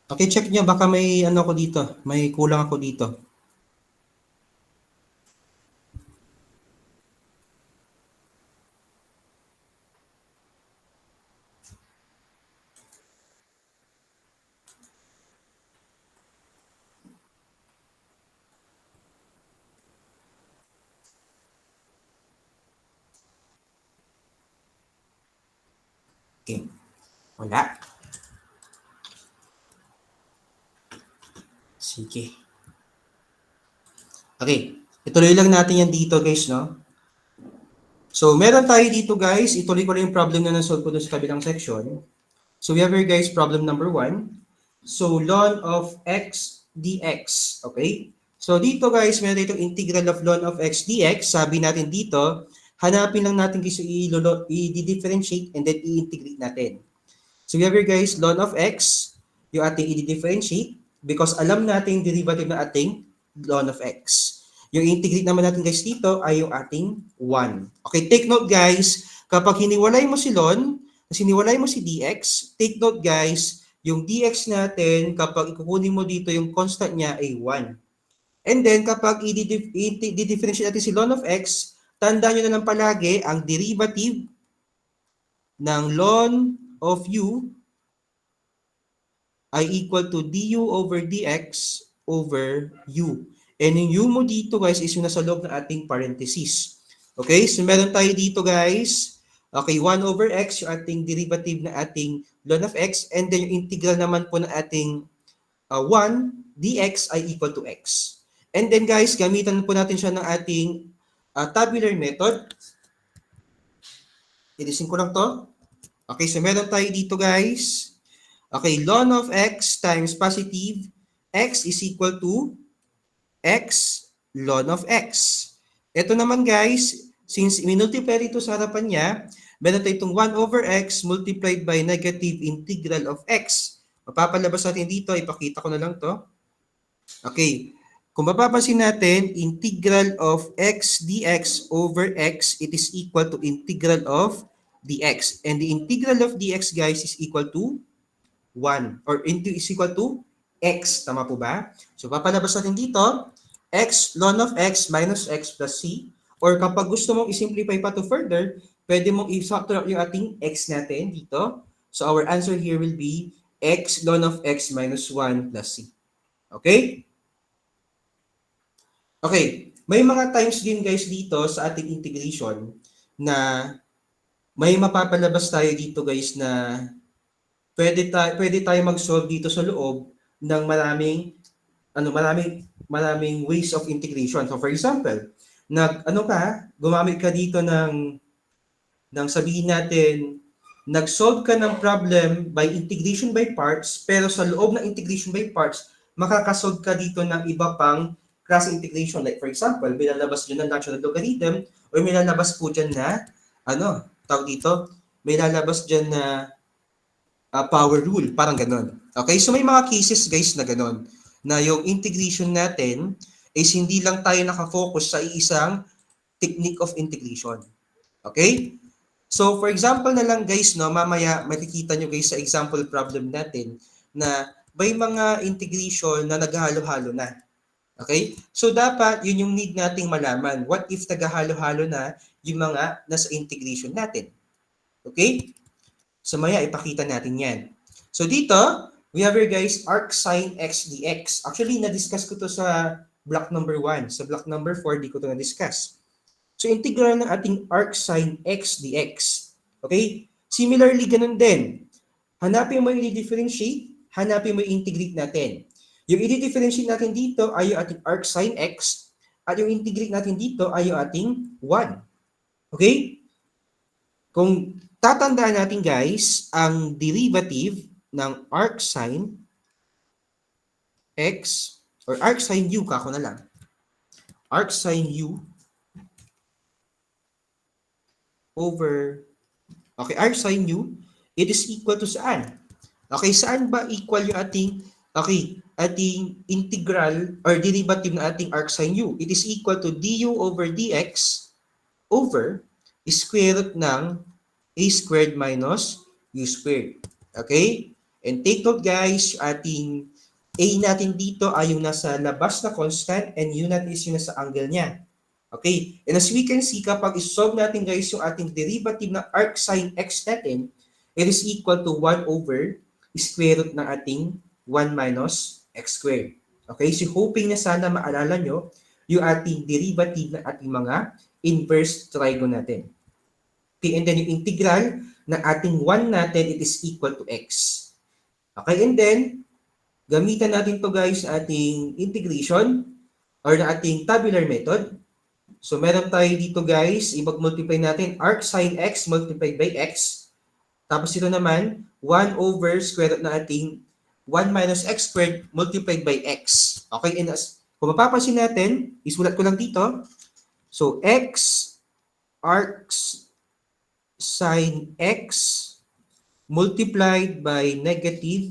Okay, check nyo. Baka may ano ako dito. May kulang ako dito. Okay. Wala. Sige. Okay. Ituloy lang natin yan dito guys, no? So, meron tayo dito guys. Ituloy ko lang yung problem na nasolve ko doon sa kabilang section. So, we have here guys problem number 1. So, ln of x dx. Okay? So, dito guys, meron dito integral of ln of x dx. Sabi natin dito, hanapin lang natin guys i-differentiate and then i-integrate natin. So, we have here guys, ln of x, yung ating i-differentiate because alam natin yung derivative na ating ln of x. Yung integrate naman natin guys dito ay yung ating 1. Okay, take note guys, kapag hiniwalay mo si ln, hiniwalay mo si dx, take note guys, yung dx natin, kapag ikukunin mo dito, yung constant niya ay 1. And then, kapag i-differentiate natin si ln of x, tandaan nyo na lang palagi, ang derivative ng ln of u ay equal to du over dx over u. And yung u mo dito guys is yung nasa loob ng ating parenthesis. Okay, so meron tayo dito guys, okay, 1 over x, yung ating derivative na ating ln of x, and then yung integral naman po ng ating 1 dx ay equal to x. And then guys, gamitan po natin siya ng ating tabular method. Ilisin ko lang to. Okay, so meron tayo dito guys. Okay, ln of x times positive x is equal to x ln of x. Ito naman guys, since minultiply ito sa harapan niya, meron tayo itong 1 over x multiplied by negative integral of x. Mapapalabas natin dito, ipakita ko na lang to. Okay, kung mapapansin natin, integral of x dx over x, it is equal to integral of dx. And the integral of dx guys is equal to 1 or is equal to x. Tama po ba? So papalabas natin dito, x ln of x minus x plus c. Or kapag gusto mong i-simplify pa to further, pwede mong i-factor out yung ating x natin dito. So our answer here will be x ln of x minus 1 plus c. Okay? Okay. May mga times din guys dito sa ating integration na may mapapalabas tayo dito guys na pwede tayo mag-solve dito sa loob ng maraming ways of integration. So for example, gumamit ka dito ng sabihin natin, nag-solve ka ng problem by integration by parts, pero sa loob ng integration by parts, makakasolve ka dito ng iba pang class integration. Like for example, may lalabas dyan na natural logarithm or may lalabas po dyan na, may lalabas dyan na power rule, parang ganon. Okay, so may mga cases guys na ganon, na yung integration natin is hindi lang tayo nakafocus sa isang technique of integration. Okay? So for example na lang guys, no, mamaya makikita nyo guys sa example problem natin na may mga integration na naghalo-halo na. Okay? So dapat yun yung need nating malaman. What if naghalo-halo na yung mga nasa integration natin? Okay? So maya ipakita natin yan. So dito, we have here guys, arc sin x dx. Actually, na-discuss ko to sa block number 1. Sa block number 4, di ko to na-discuss. So integral ng ating arc sin x dx. Okay? Similarly, ganun din. Hanapin mo yung i-differentiate, hanapin mo yung integrate natin. Yung i-differentiate natin dito ay yung ating arc sin x, at yung integrate natin dito ay yung ating 1. Okay? Kung tatandaan natin guys, ang derivative ng arcsine x or arcsine u, kako na lang. Arcsine u over, okay, arcsine u, it is equal to saan? Okay, saan ba equal yung ating, okay, ating integral or derivative na ating arcsine u? It is equal to du over dx over square root ng a squared minus u squared. Okay? And take note guys, ating a natin dito ay yung nasa labas na constant and u natin is yung nasa angle niya. Okay? And as we can see, kapag isolve natin guys yung ating derivative ng arcsine x natin, it is equal to 1 over square root ng ating 1 minus x squared. Okay? So hoping na sana maalala nyo yung ating derivative ng ating mga inverse trigon natin. Okay, and then yung integral ng ating 1 natin, it is equal to x. Okay, and then, gamitan natin to guys sa ating integration or na ating tabular method. So, meron tayo dito guys, i-multiply natin arcsine x multiplied by x. Tapos ito naman, 1 over square root na ating 1 minus x squared multiplied by x. Okay, and as, kung mapapansin natin, isulat ko lang dito. So, x arcs sine x multiplied by negative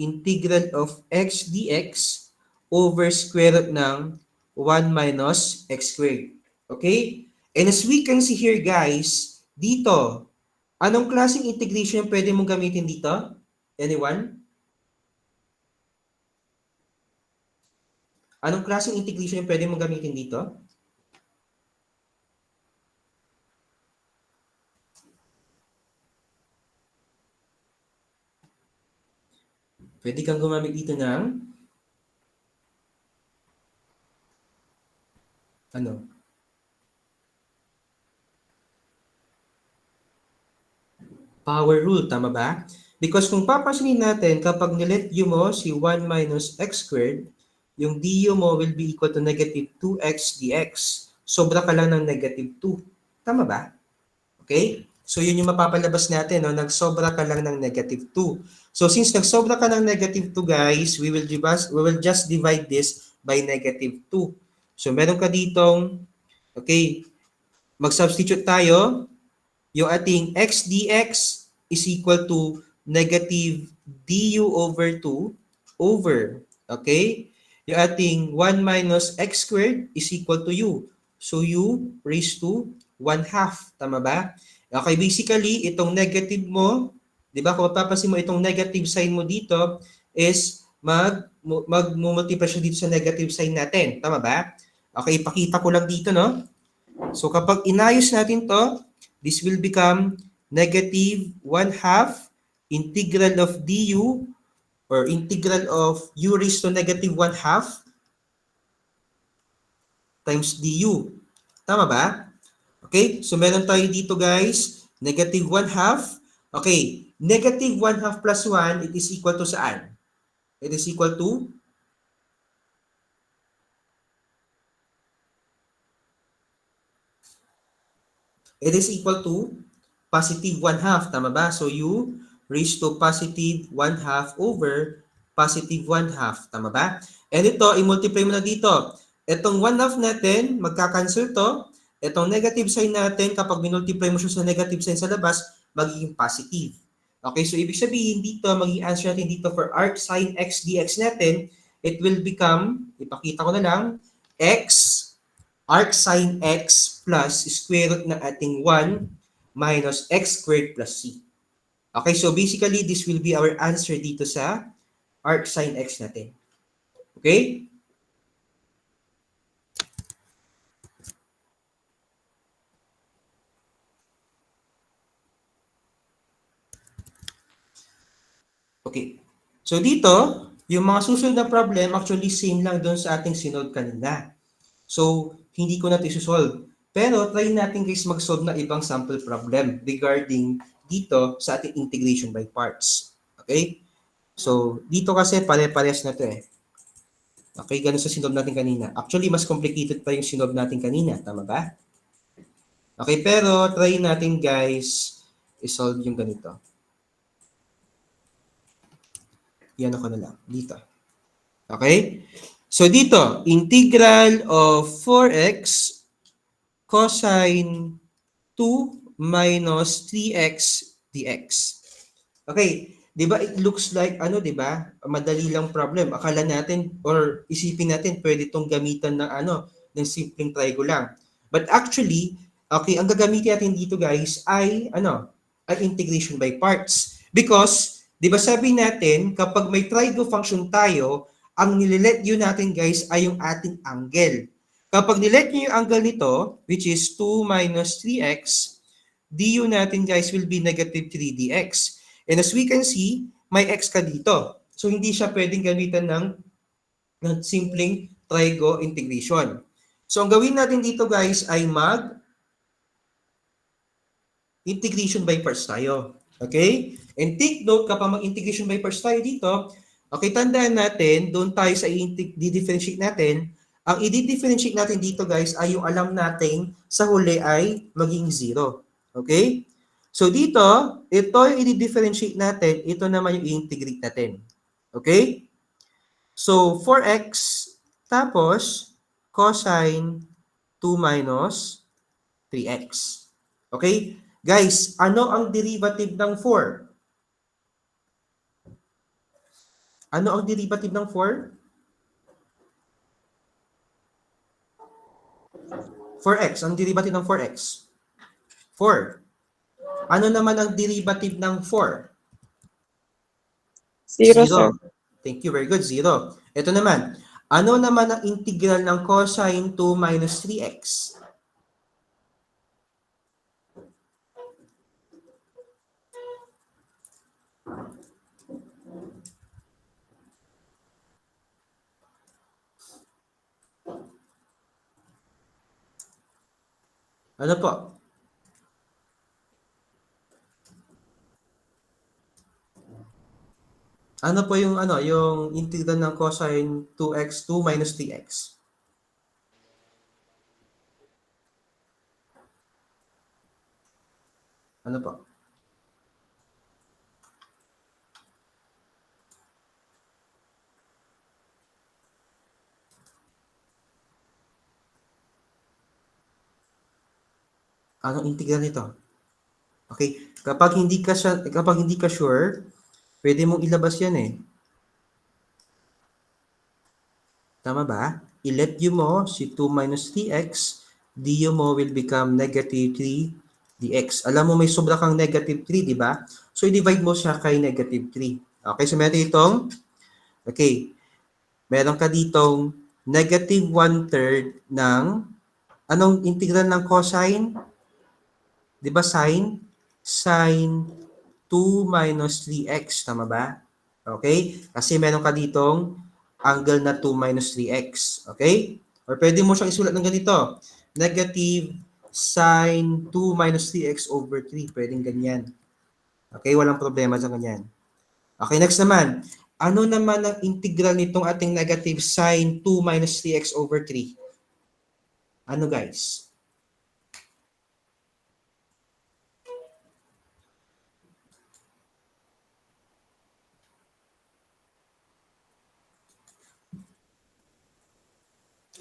integral of x dx over square root ng 1 minus x squared. Okay? And as we can see here guys, dito, anong klaseng integration pwede mong gamitin dito? Anyone? Anong klaseng integration pwede mong gamitin dito? Pwede kang gumamit dito ng power rule, tama ba? Because kung papansinin natin, kapag nilet u mo si 1 minus x squared, yung du mo will be equal to negative 2x dx. Sobra ka lang ng negative 2. Tama ba? Okay? So, yun yung mapapalabas natin, no? Nagsobra ka lang ng negative 2. So, since nagsobra ka ng negative 2, guys, we will just divide this by negative 2. So, meron ka ditong, okay, mag-substitute tayo. Yung ating x dx is equal to negative du over 2 over, okay, yung ating 1 minus x squared is equal to u. So, u raised to 1/2. Tama ba? Okay, basically, itong negative mo, di ba, kung mapapansin mo, itong negative sign mo dito is mag-multiply siya dito sa negative sign natin. Tama ba? Okay, ipakita ko lang dito, no? So, kapag inayos natin to, this will become negative 1/2 integral of du or integral of u raised to negative 1/2 times du. Tama ba? Okay, so meron tayo dito guys, negative 1/2. Okay, negative 1/2 plus 1, it is equal to saan? It is equal to positive 1/2. Tama ba? So u raised to positive 1/2 over positive 1/2. Tama ba? And ito, i-multiply mo na dito. Itong 1/2 natin, magka-cancel to. Itong negative sign natin, kapag minultiply mo siya sa negative sign sa labas, magiging positive. Okay, so ibig sabihin dito, magiging answer natin dito for arcsine x dx natin, it will become, ipakita ko na lang, x arcsine x plus square root ng ating 1 minus x squared plus c. Okay, so basically, this will be our answer dito sa arcsine x natin. Okay? Okay. So dito, yung mga susunod na problem, actually same lang doon sa ating sinod kanina. So, hindi ko natin isusolve. Pero, try natin guys mag-solve na ibang sample problem regarding dito sa ating integration by parts. Okay? So, dito kasi pare-parehas na to eh. Okay, ganun sa sinod natin kanina. Actually, mas complicated pa yung sinod natin kanina. Tama ba? Okay, pero try natin guys i-solve yung ganito. Yan ako na lang. Dito. Okay? So dito, integral of 4x cosine 2 minus 3x dx. Okay, 'di ba it looks like 'di ba? Madali lang problem. Akala natin or isipin natin pwede tong gamitan ng ng simpleng trigo lang. But actually, okay, ang gagamitin natin dito guys ay ay integration by parts. Because 'di ba sabi natin kapag may trigo function tayo, ang nilelet yun natin guys ay yung ating angle. Kapag nilet nyo yung angle nito, which is 2 minus 3x, du natin guys will be negative 3 dx. And as we can see, may x ka dito. So hindi siya pwedeng gamitan ng simpleng trigo integration. So ang gawin natin dito guys ay integration by parts tayo. Okay? And take note kapag mag-integration by parts tayo dito, okay, tandaan natin, doon tayo sa i-differentiate natin. Ang i-differentiate natin dito guys ay yung alam natin sa huli ay maging 0. Okay? So dito, ito yung i-differentiate natin, ito naman yung i-integrate natin. Okay? So 4x tapos cosine 2 minus 3x. Okay? Guys, ano ang derivative ng 4? Ano ang derivative ng 4? 4x. Ang derivative ng 4x? 4. Ano naman ang derivative ng 4? 0, sir. Thank you. Very good. 0. Ito naman. Ano naman ang integral ng cosine 2 minus 3x? Ano po? Ano po yung yung integral ng cosine 2x 2 minus 3x? Ano po? Anong integral nito? Okay, kapag hindi ka sure, pwede mong ilabas 'yan eh. Tama ba? I-let u mo si 2 minus 3x, du mo will become negative 3 dx. Alam mo may sobra kang negative 3, di ba? So i-divide mo siya kay negative 3. Okay, so meron ka ditong negative 1/3 ng anong integral ng cosine? Di ba sine? Sine 2 minus 3x. Tama ba? Okay? Kasi meron ka ditong angle na 2 minus 3x. Okay? Or pwede mo siyang isulat ng ganito. Negative sine 2 minus 3x over 3. Pwedeng ganyan. Okay? Walang problema sa ganyan. Okay, next naman. Ano naman ang integral nitong ating negative sine 2 minus 3x over 3? Ano guys?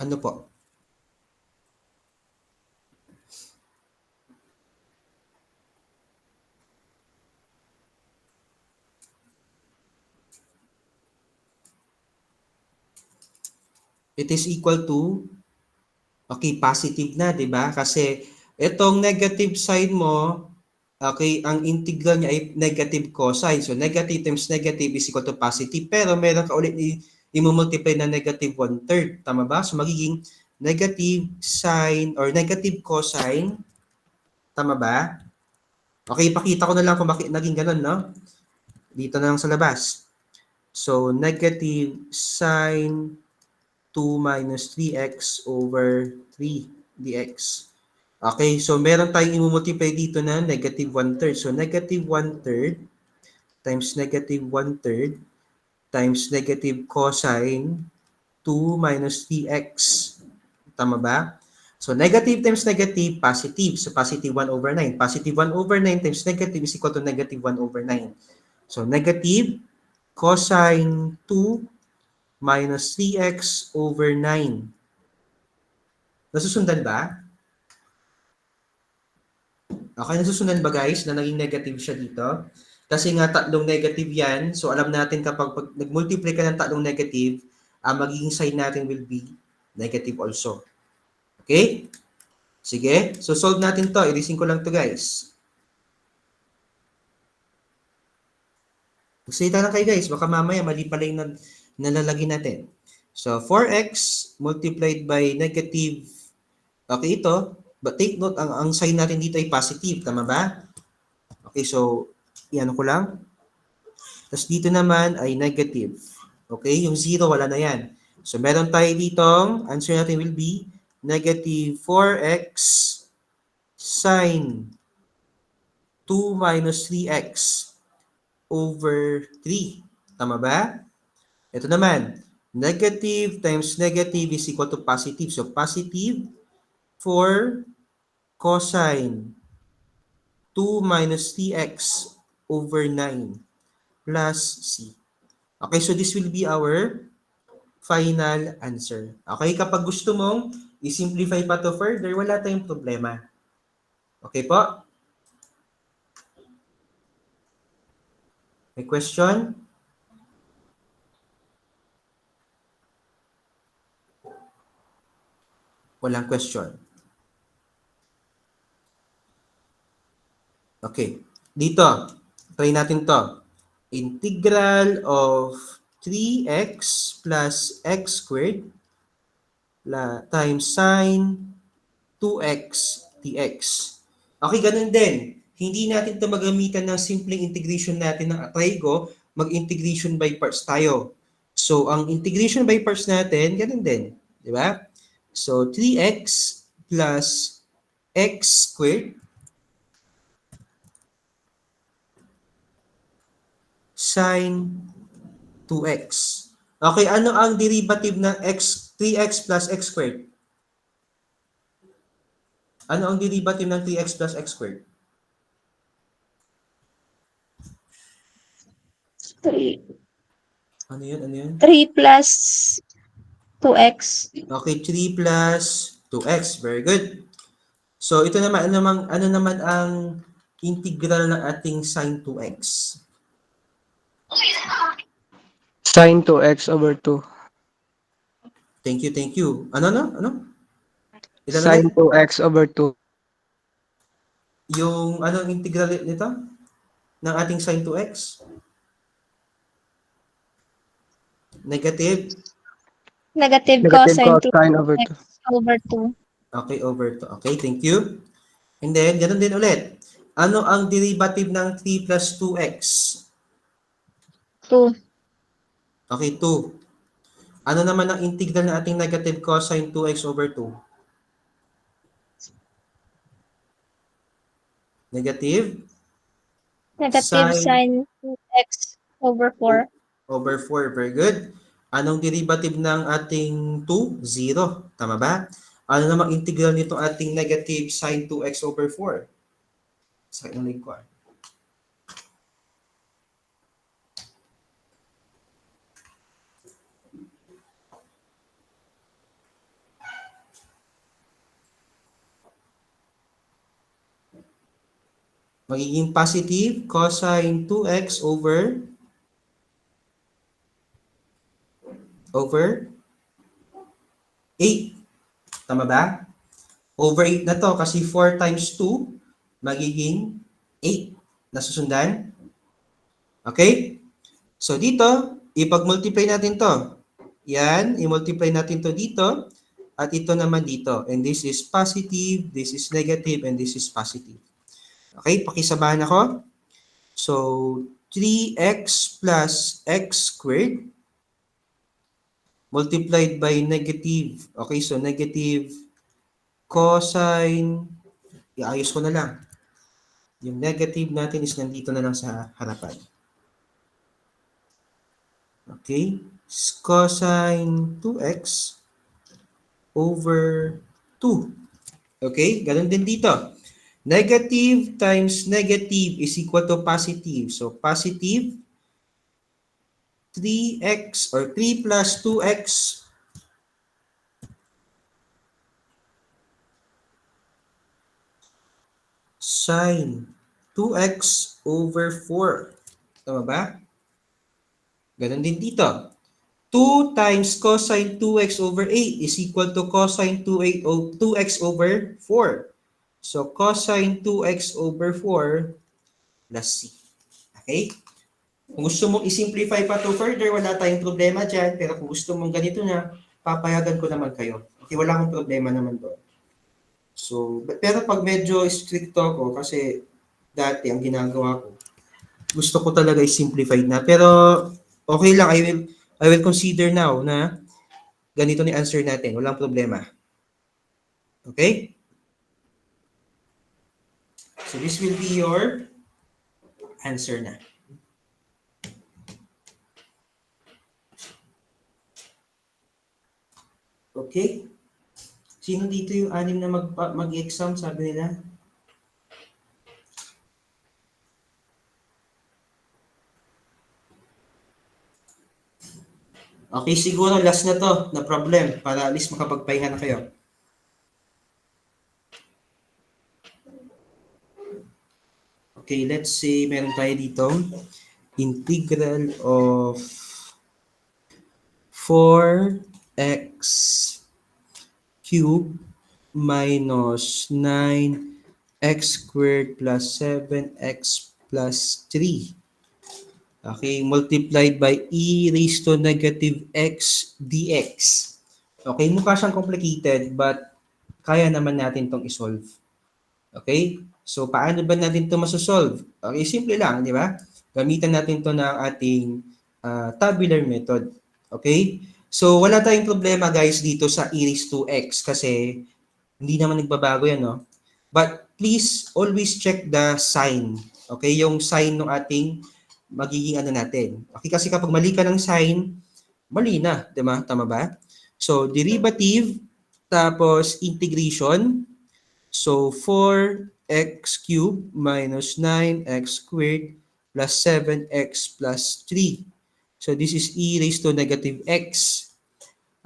Ano po? It is equal to, okay, positive na, di ba? Kasi itong negative side mo, okay, ang integral niya ay negative cosine. So, negative times negative is equal to positive. Pero meron ka ulit i-multiply na negative 1/3. Tama ba? So, magiging negative sine or negative cosine. Tama ba? Okay, ipakita ko na lang kung bakit naging ganun, no? Dito na lang sa labas. So, negative sine 2 minus 3x over 3 dx. Okay, so meron tayong i-multiply dito na negative 1/3. So, negative 1/3 times negative 1/3 times negative cosine 2 minus 3x. Tama ba? So, negative times negative, positive. So, positive 1 over 9. Positive 1 over 9 times negative is equal to negative 1 over 9. So, negative cosine 2 minus 3x over 9. Nasusundan ba? Okay, nasusundan ba guys na naging negative siya dito? Kasi nga tatlong negative yan, so alam natin kapag nag-multiply ka ng tatlong negative, ang magiging sign natin will be negative also. Okay? Sige, so solve natin to. Ilisin ko lang to guys. Magsalita lang kayo guys, baka mamaya mali pala yung nalalagay natin. So 4x multiplied by negative, okay ito, but take note, ang sign natin dito ay positive, tama ba? Okay, so iyan ko lang. Tapos dito naman ay negative. Okay, yung 0 wala na yan. So meron tayo ditong, answer natin will be negative 4x sine 2 minus 3x over 3. Tama ba? Ito naman, negative times negative is equal to positive. So positive 4 cosine 2 minus 3x over 9 plus c. Okay, so this will be our final answer. Okay, kapag gusto mong i-simplify pa to further, wala tayong problema. Okay po? May question? Walang question. Okay. Dito, try natin to. Integral of 3x plus x squared times sine 2x dx. Okay, ganun din. Hindi natin ito magamitan ng simpleng integration natin ng trigo, mag-integration by parts tayo. So, ang integration by parts natin, ganun din. Di ba? So, 3x plus x squared sine 2x. Okay, ano ang derivative ng 3x plus x squared? Ano ang derivative ng 3x plus x squared? 3. Ano yun? Ano yun? 3 plus 2x. Okay, 3 plus 2x. Very good. So, ito naman, ano naman ang integral ng ating sine 2x? Sine 2x over 2. Thank you, thank you. Ano? Ilan Sine ulit? 2x over 2. Yung anong integral nito? Ng ating sine 2x? Negative? Negative Negative cosine 2 cosine over 2. over 2. Okay, over 2. Okay, thank you. And then, ganun din ulit. Ano ang derivative ng 3 plus 2x? 2. Okay, 2. Ano naman ang integral ng ating negative cosine 2x over 2? Negative? Negative sine 2x over 4. Over 4. Very good. Anong derivative ng ating 2? 0. Tama ba? Ano namang integral nito ating negative sine 2x over 4? Sakit ng leg ko. Magiging positive cosine 2x over 8. Tama ba? Over 8 na to kasi 4 times 2 magiging 8. Nasusundan? Okay? So dito, ipag-multiply natin to. Yan, i-multiply natin to dito at ito naman dito. And this is positive, this is negative, and this is positive. Okay, pakisabahan ako. So, 3x plus x squared multiplied by negative. Okay, so negative cosine, iayos ko na lang. Yung negative natin is nandito na lang sa harapan. Okay, cosine 2x over 2. Okay, ganun din dito. Negative times negative is equal to positive. So, positive 3x or 3 plus 2x sine 2x over 4. Tama ba? Ganon din dito. 2 times cosine 2x over 8 is equal to cosine 2x over 4. So cosine 2x over 4 plus c. Okay? Kung gusto mong i-simplify pa to further, wala tayong problema dyan. Pero kung gusto mong ganito na, papayagan ko naman kayo. Okay, wala akong problema naman doon. So, pero pag medyo stricto ako, kasi dati ang ginagawa ko, gusto ko talaga i-simplified na. Pero okay lang, I will consider now na ganito ni answer natin. Walang problema. Okay? So this will be your answer na. Okay? Sino dito yung anim na mag-exam, sabi nila? Okay, siguro last na to na problem para at least makapagpahinga na kayo. Okay, let's say meron tayo dito integral of 4x cubed minus 9x squared plus 7x plus 3. Okay, multiplied by e raised to negative x dx. Okay, mukha siyang complicated but kaya naman natin itong isolve. Okay, so paano ba natin ito masosolve? Okay, simple lang, di ba? Gamitan natin ito ng ating tabular method. Okay, so wala tayong problema guys dito sa e raised to x kasi hindi naman nagbabago yan, no? But please always check the sign. Okay, yung sign ng ating magiging ano natin. Okay, kasi kapag mali ka ng sign, mali na, di ba? Tama ba? So, derivative, tapos integration. So, 4x cubed minus 9x squared plus 7x plus 3. So, this is e raised to negative x.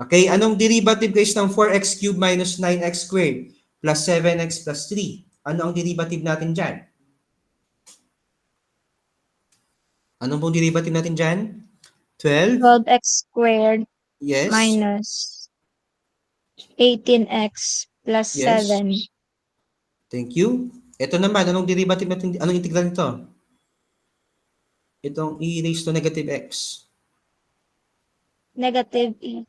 Okay, anong derivative guys ng 4x cubed minus 9x squared plus 7x plus 3? Ano ang derivative natin dyan? Ano pong derivative natin dyan? 12? 12x squared Yes. minus 18x plus Yes. 7. Thank you. Ito naman, anong derivative natin, anong integral nito? Itong e raised to negative x. Negative e.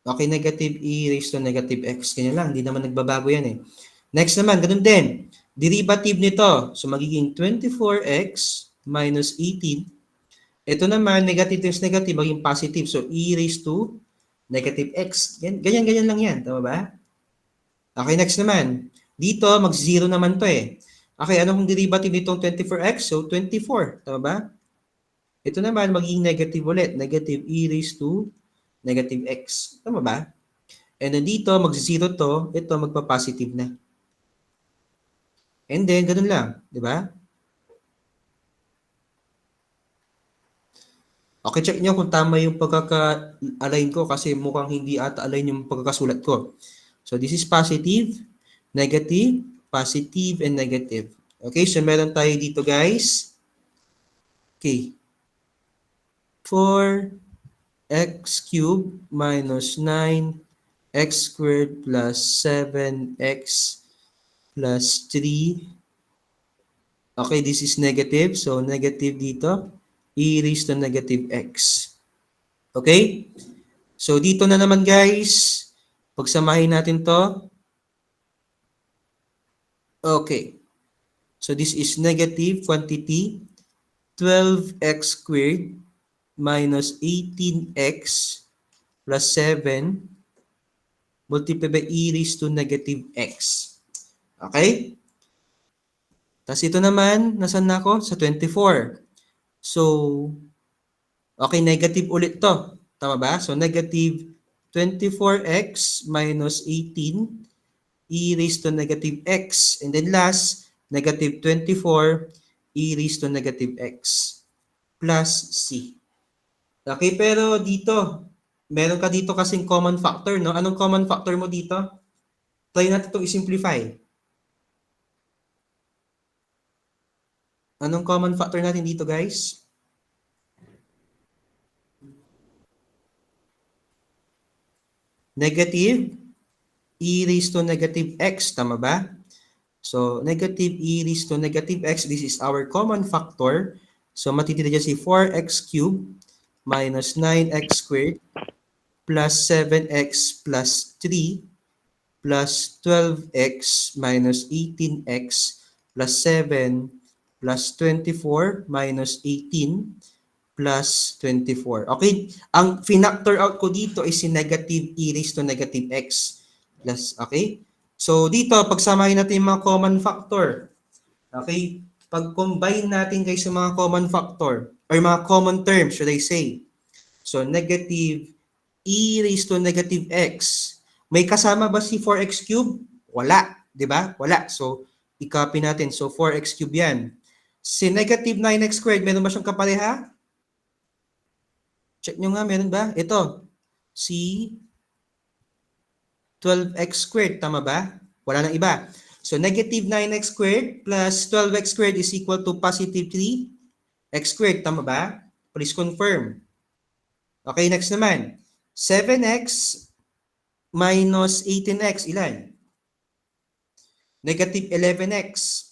Okay, negative e raised to negative x. Kanya lang, hindi naman nagbabago yan eh. Next naman, ganun din. Derivative nito, so magiging 24x minus 18. Ito naman, negative times negative, maging positive. So, e raised to negative x. Ganyan-ganyan lang yan. Tama ba? Okay, next naman. Dito, mag-0 naman to eh. Okay, anong derivative nitong 24x? So, 24. Tama ba? Ito naman, magiging negative ulit. Negative e raised to negative x. Tama ba? And then dito, mag-0 to. Ito, magpa-positive na. And then, ganun lang. Di ba? Okay, check nyo kung tama yung pagkaka-align ko kasi mukhang hindi ata align yung pagkakasulat ko. So, this is positive, negative, positive, and negative. Okay, so meron tayo dito guys. Okay. 4x cubed minus 9x squared plus 7x plus 3. Okay, this is negative. So, negative dito. E raised to negative x. Okay? So, dito na naman guys. Pagsamahin natin to. Okay. So, this is negative quantity. 12x squared minus 18x plus 7 multiplied by e raised to negative x. Okay? Tapos ito naman, nasan na ako? Sa 24. So, okay, negative ulit to. Tama ba? So, negative 24x minus 18 e raised to negative x. And then last, negative 24 e raised to negative x plus c. Okay, pero dito, meron ka dito kasing common factor, no? Anong common factor mo dito? Try natin itong i-simplify. Anong common factor natin dito, guys? Negative e raised to negative x, tama ba? So, negative e raised to negative x, this is our common factor. So, matitira dyan si 4x cubed minus 9x squared plus 7x plus 3 plus 12x minus 18x plus 7 plus 24 minus 18 plus 24. Okay? Ang finactor out ko dito is si negative e raised to negative x. Plus, okay? So, dito, pagsamahin natin yung mga common factor. Okay? Pag-combine natin guys yung mga common factor or mga common terms, should I say. So, negative e raised to negative x. May kasama ba si 4x cubed? Wala. Di ba? Wala. So, i-copy natin. So, 4x cubed yan. Si negative 9x squared, meron ba siyang kapareha? Check nyo nga, meron ba? Ito, si 12x squared, tama ba? Wala nang iba. So, negative 9x squared plus 12x squared is equal to positive 3x squared, tama ba? Please confirm. Okay, next naman. 7x minus 18x, ilan? Negative 11x.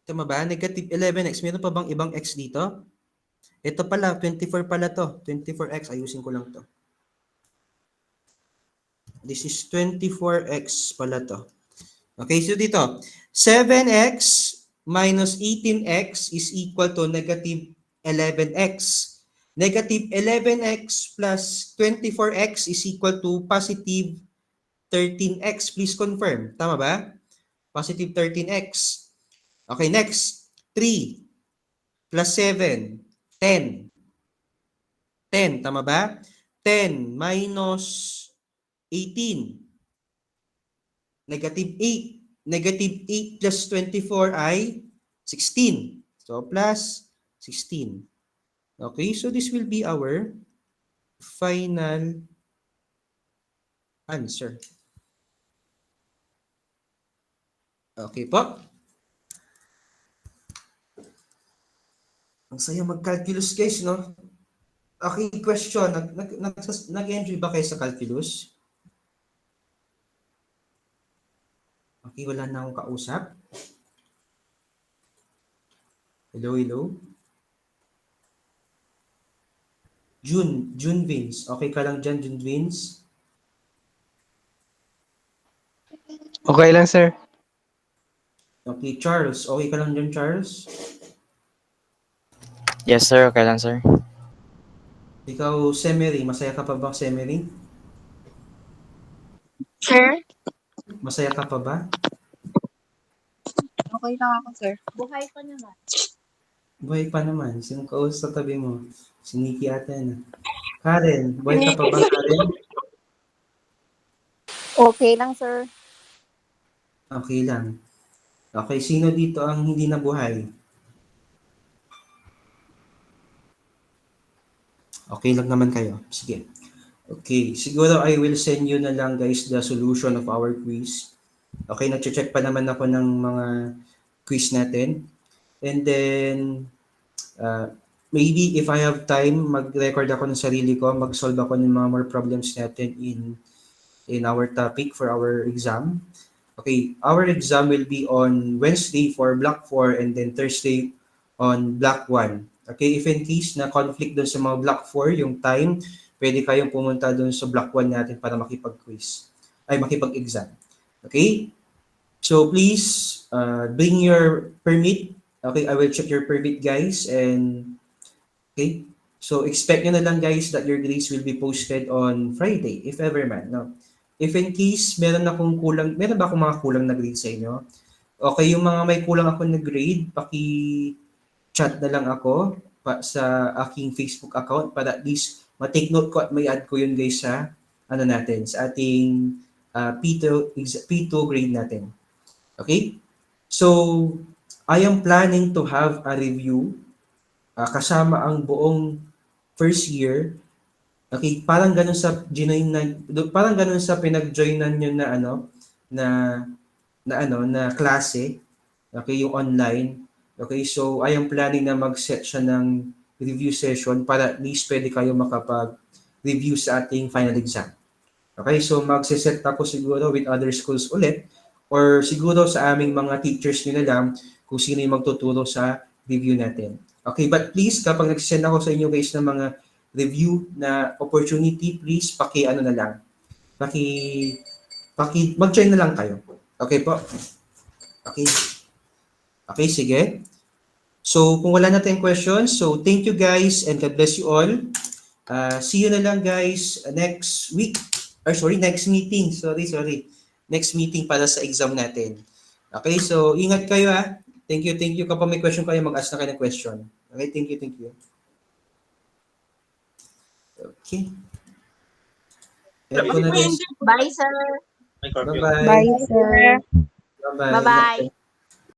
Tama ba? Negative 11x. Meron pa bang ibang x dito? Ito pala, 24 pala to. 24x, ayusin ko lang to. This is 24x pala to. Okay, so dito, 7x minus 18x is equal to negative 11x. Negative 11x plus 24x is equal to positive 13x. Please confirm. Tama ba? Positive 13x. Okay, next. 3 plus 7. 10. 10, tama ba? 10 minus 18. Negative 8. Negative 8 plus 24 ay 16. So, plus 16. Okay, so this will be our final answer. Okay po. Ang saya mag-calculus guys, no? Okay, question. Nag-enjoy ba kayo sa calculus? Okay, wala na akong kausap. Hello, hello. June Vince. Okay ka lang dyan, June Vince? Okay lang, sir. Okay, Charles. Okay ka lang dyan, Charles? Yes, sir. Okay lang, sir. Ikaw, Semery. Masaya ka pa ba, Semery? Sir? Masaya ka pa ba? Okay lang ako, sir. Buhay pa naman. Buhay pa naman. Sinong kausap sa tabi mo? Si Nikki ata na. Karen, buhay ka pa ba, Karen? Okay lang, sir. Okay lang. Okay, sino dito ang hindi nabuhay? Okay lang naman kayo. Sige. Okay, siguro I will send you na lang guys the solution of our quiz. Okay, nag-check pa naman ako ng mga quiz natin. And then, maybe if I have time, mag-record ako ng sarili ko, mag-solve ako ng mga more problems natin in our topic for our exam. Okay, our exam will be on Wednesday for Block 4 and then Thursday on Block 1. Okay, if in case na conflict doon sa mga Block 4, yung time, pwede kayong pumunta doon sa Block 1 natin para makipag-quiz, ay makipag-exam. Okay? So please, bring your permit. Okay, I will check your permit guys and okay. So expect nyo na lang guys that your grades will be posted on Friday, if ever man. No? If in case meron ba akong mga kulang na grade sa inyo? Okay, yung mga may kulang ako na grade, paki-chat na lang ako sa aking Facebook account para at least ma-take note ko at may add ko yun guys sa sa ating P2 grade natin. Okay? So, I am planning to have a review kasama ang buong first year, okay, parang ganun sa parang ganun sa pinag-joinan nyo na na na klase, okay, yung online. Okay, so I am planning na mag-set siya ng review session para at least pwede kayo makapag-review sa ating final exam. Okay, so magse-set ako siguro with other schools ulit or siguro sa aming mga teachers nyo na lang kung sino yung magtuturo sa review natin. Okay, but please, kapag nag-send ako sa inyo guys ng mga review na opportunity, please paki-ano na lang. Mag-join na lang kayo. Okay po? Okay. Okay, sige. So, kung wala na tayong questions, so thank you guys and God bless you all. See you na lang guys next week. Next meeting. Sorry. Next meeting para sa exam natin. Okay, so ingat kayo ha. Thank you. Kapag may question kayo, mag-ask na kayo ng question. Okay, thank you. Okay. Bye, sir. Bye-bye. Bye, sir. Bye-bye. Bye-bye.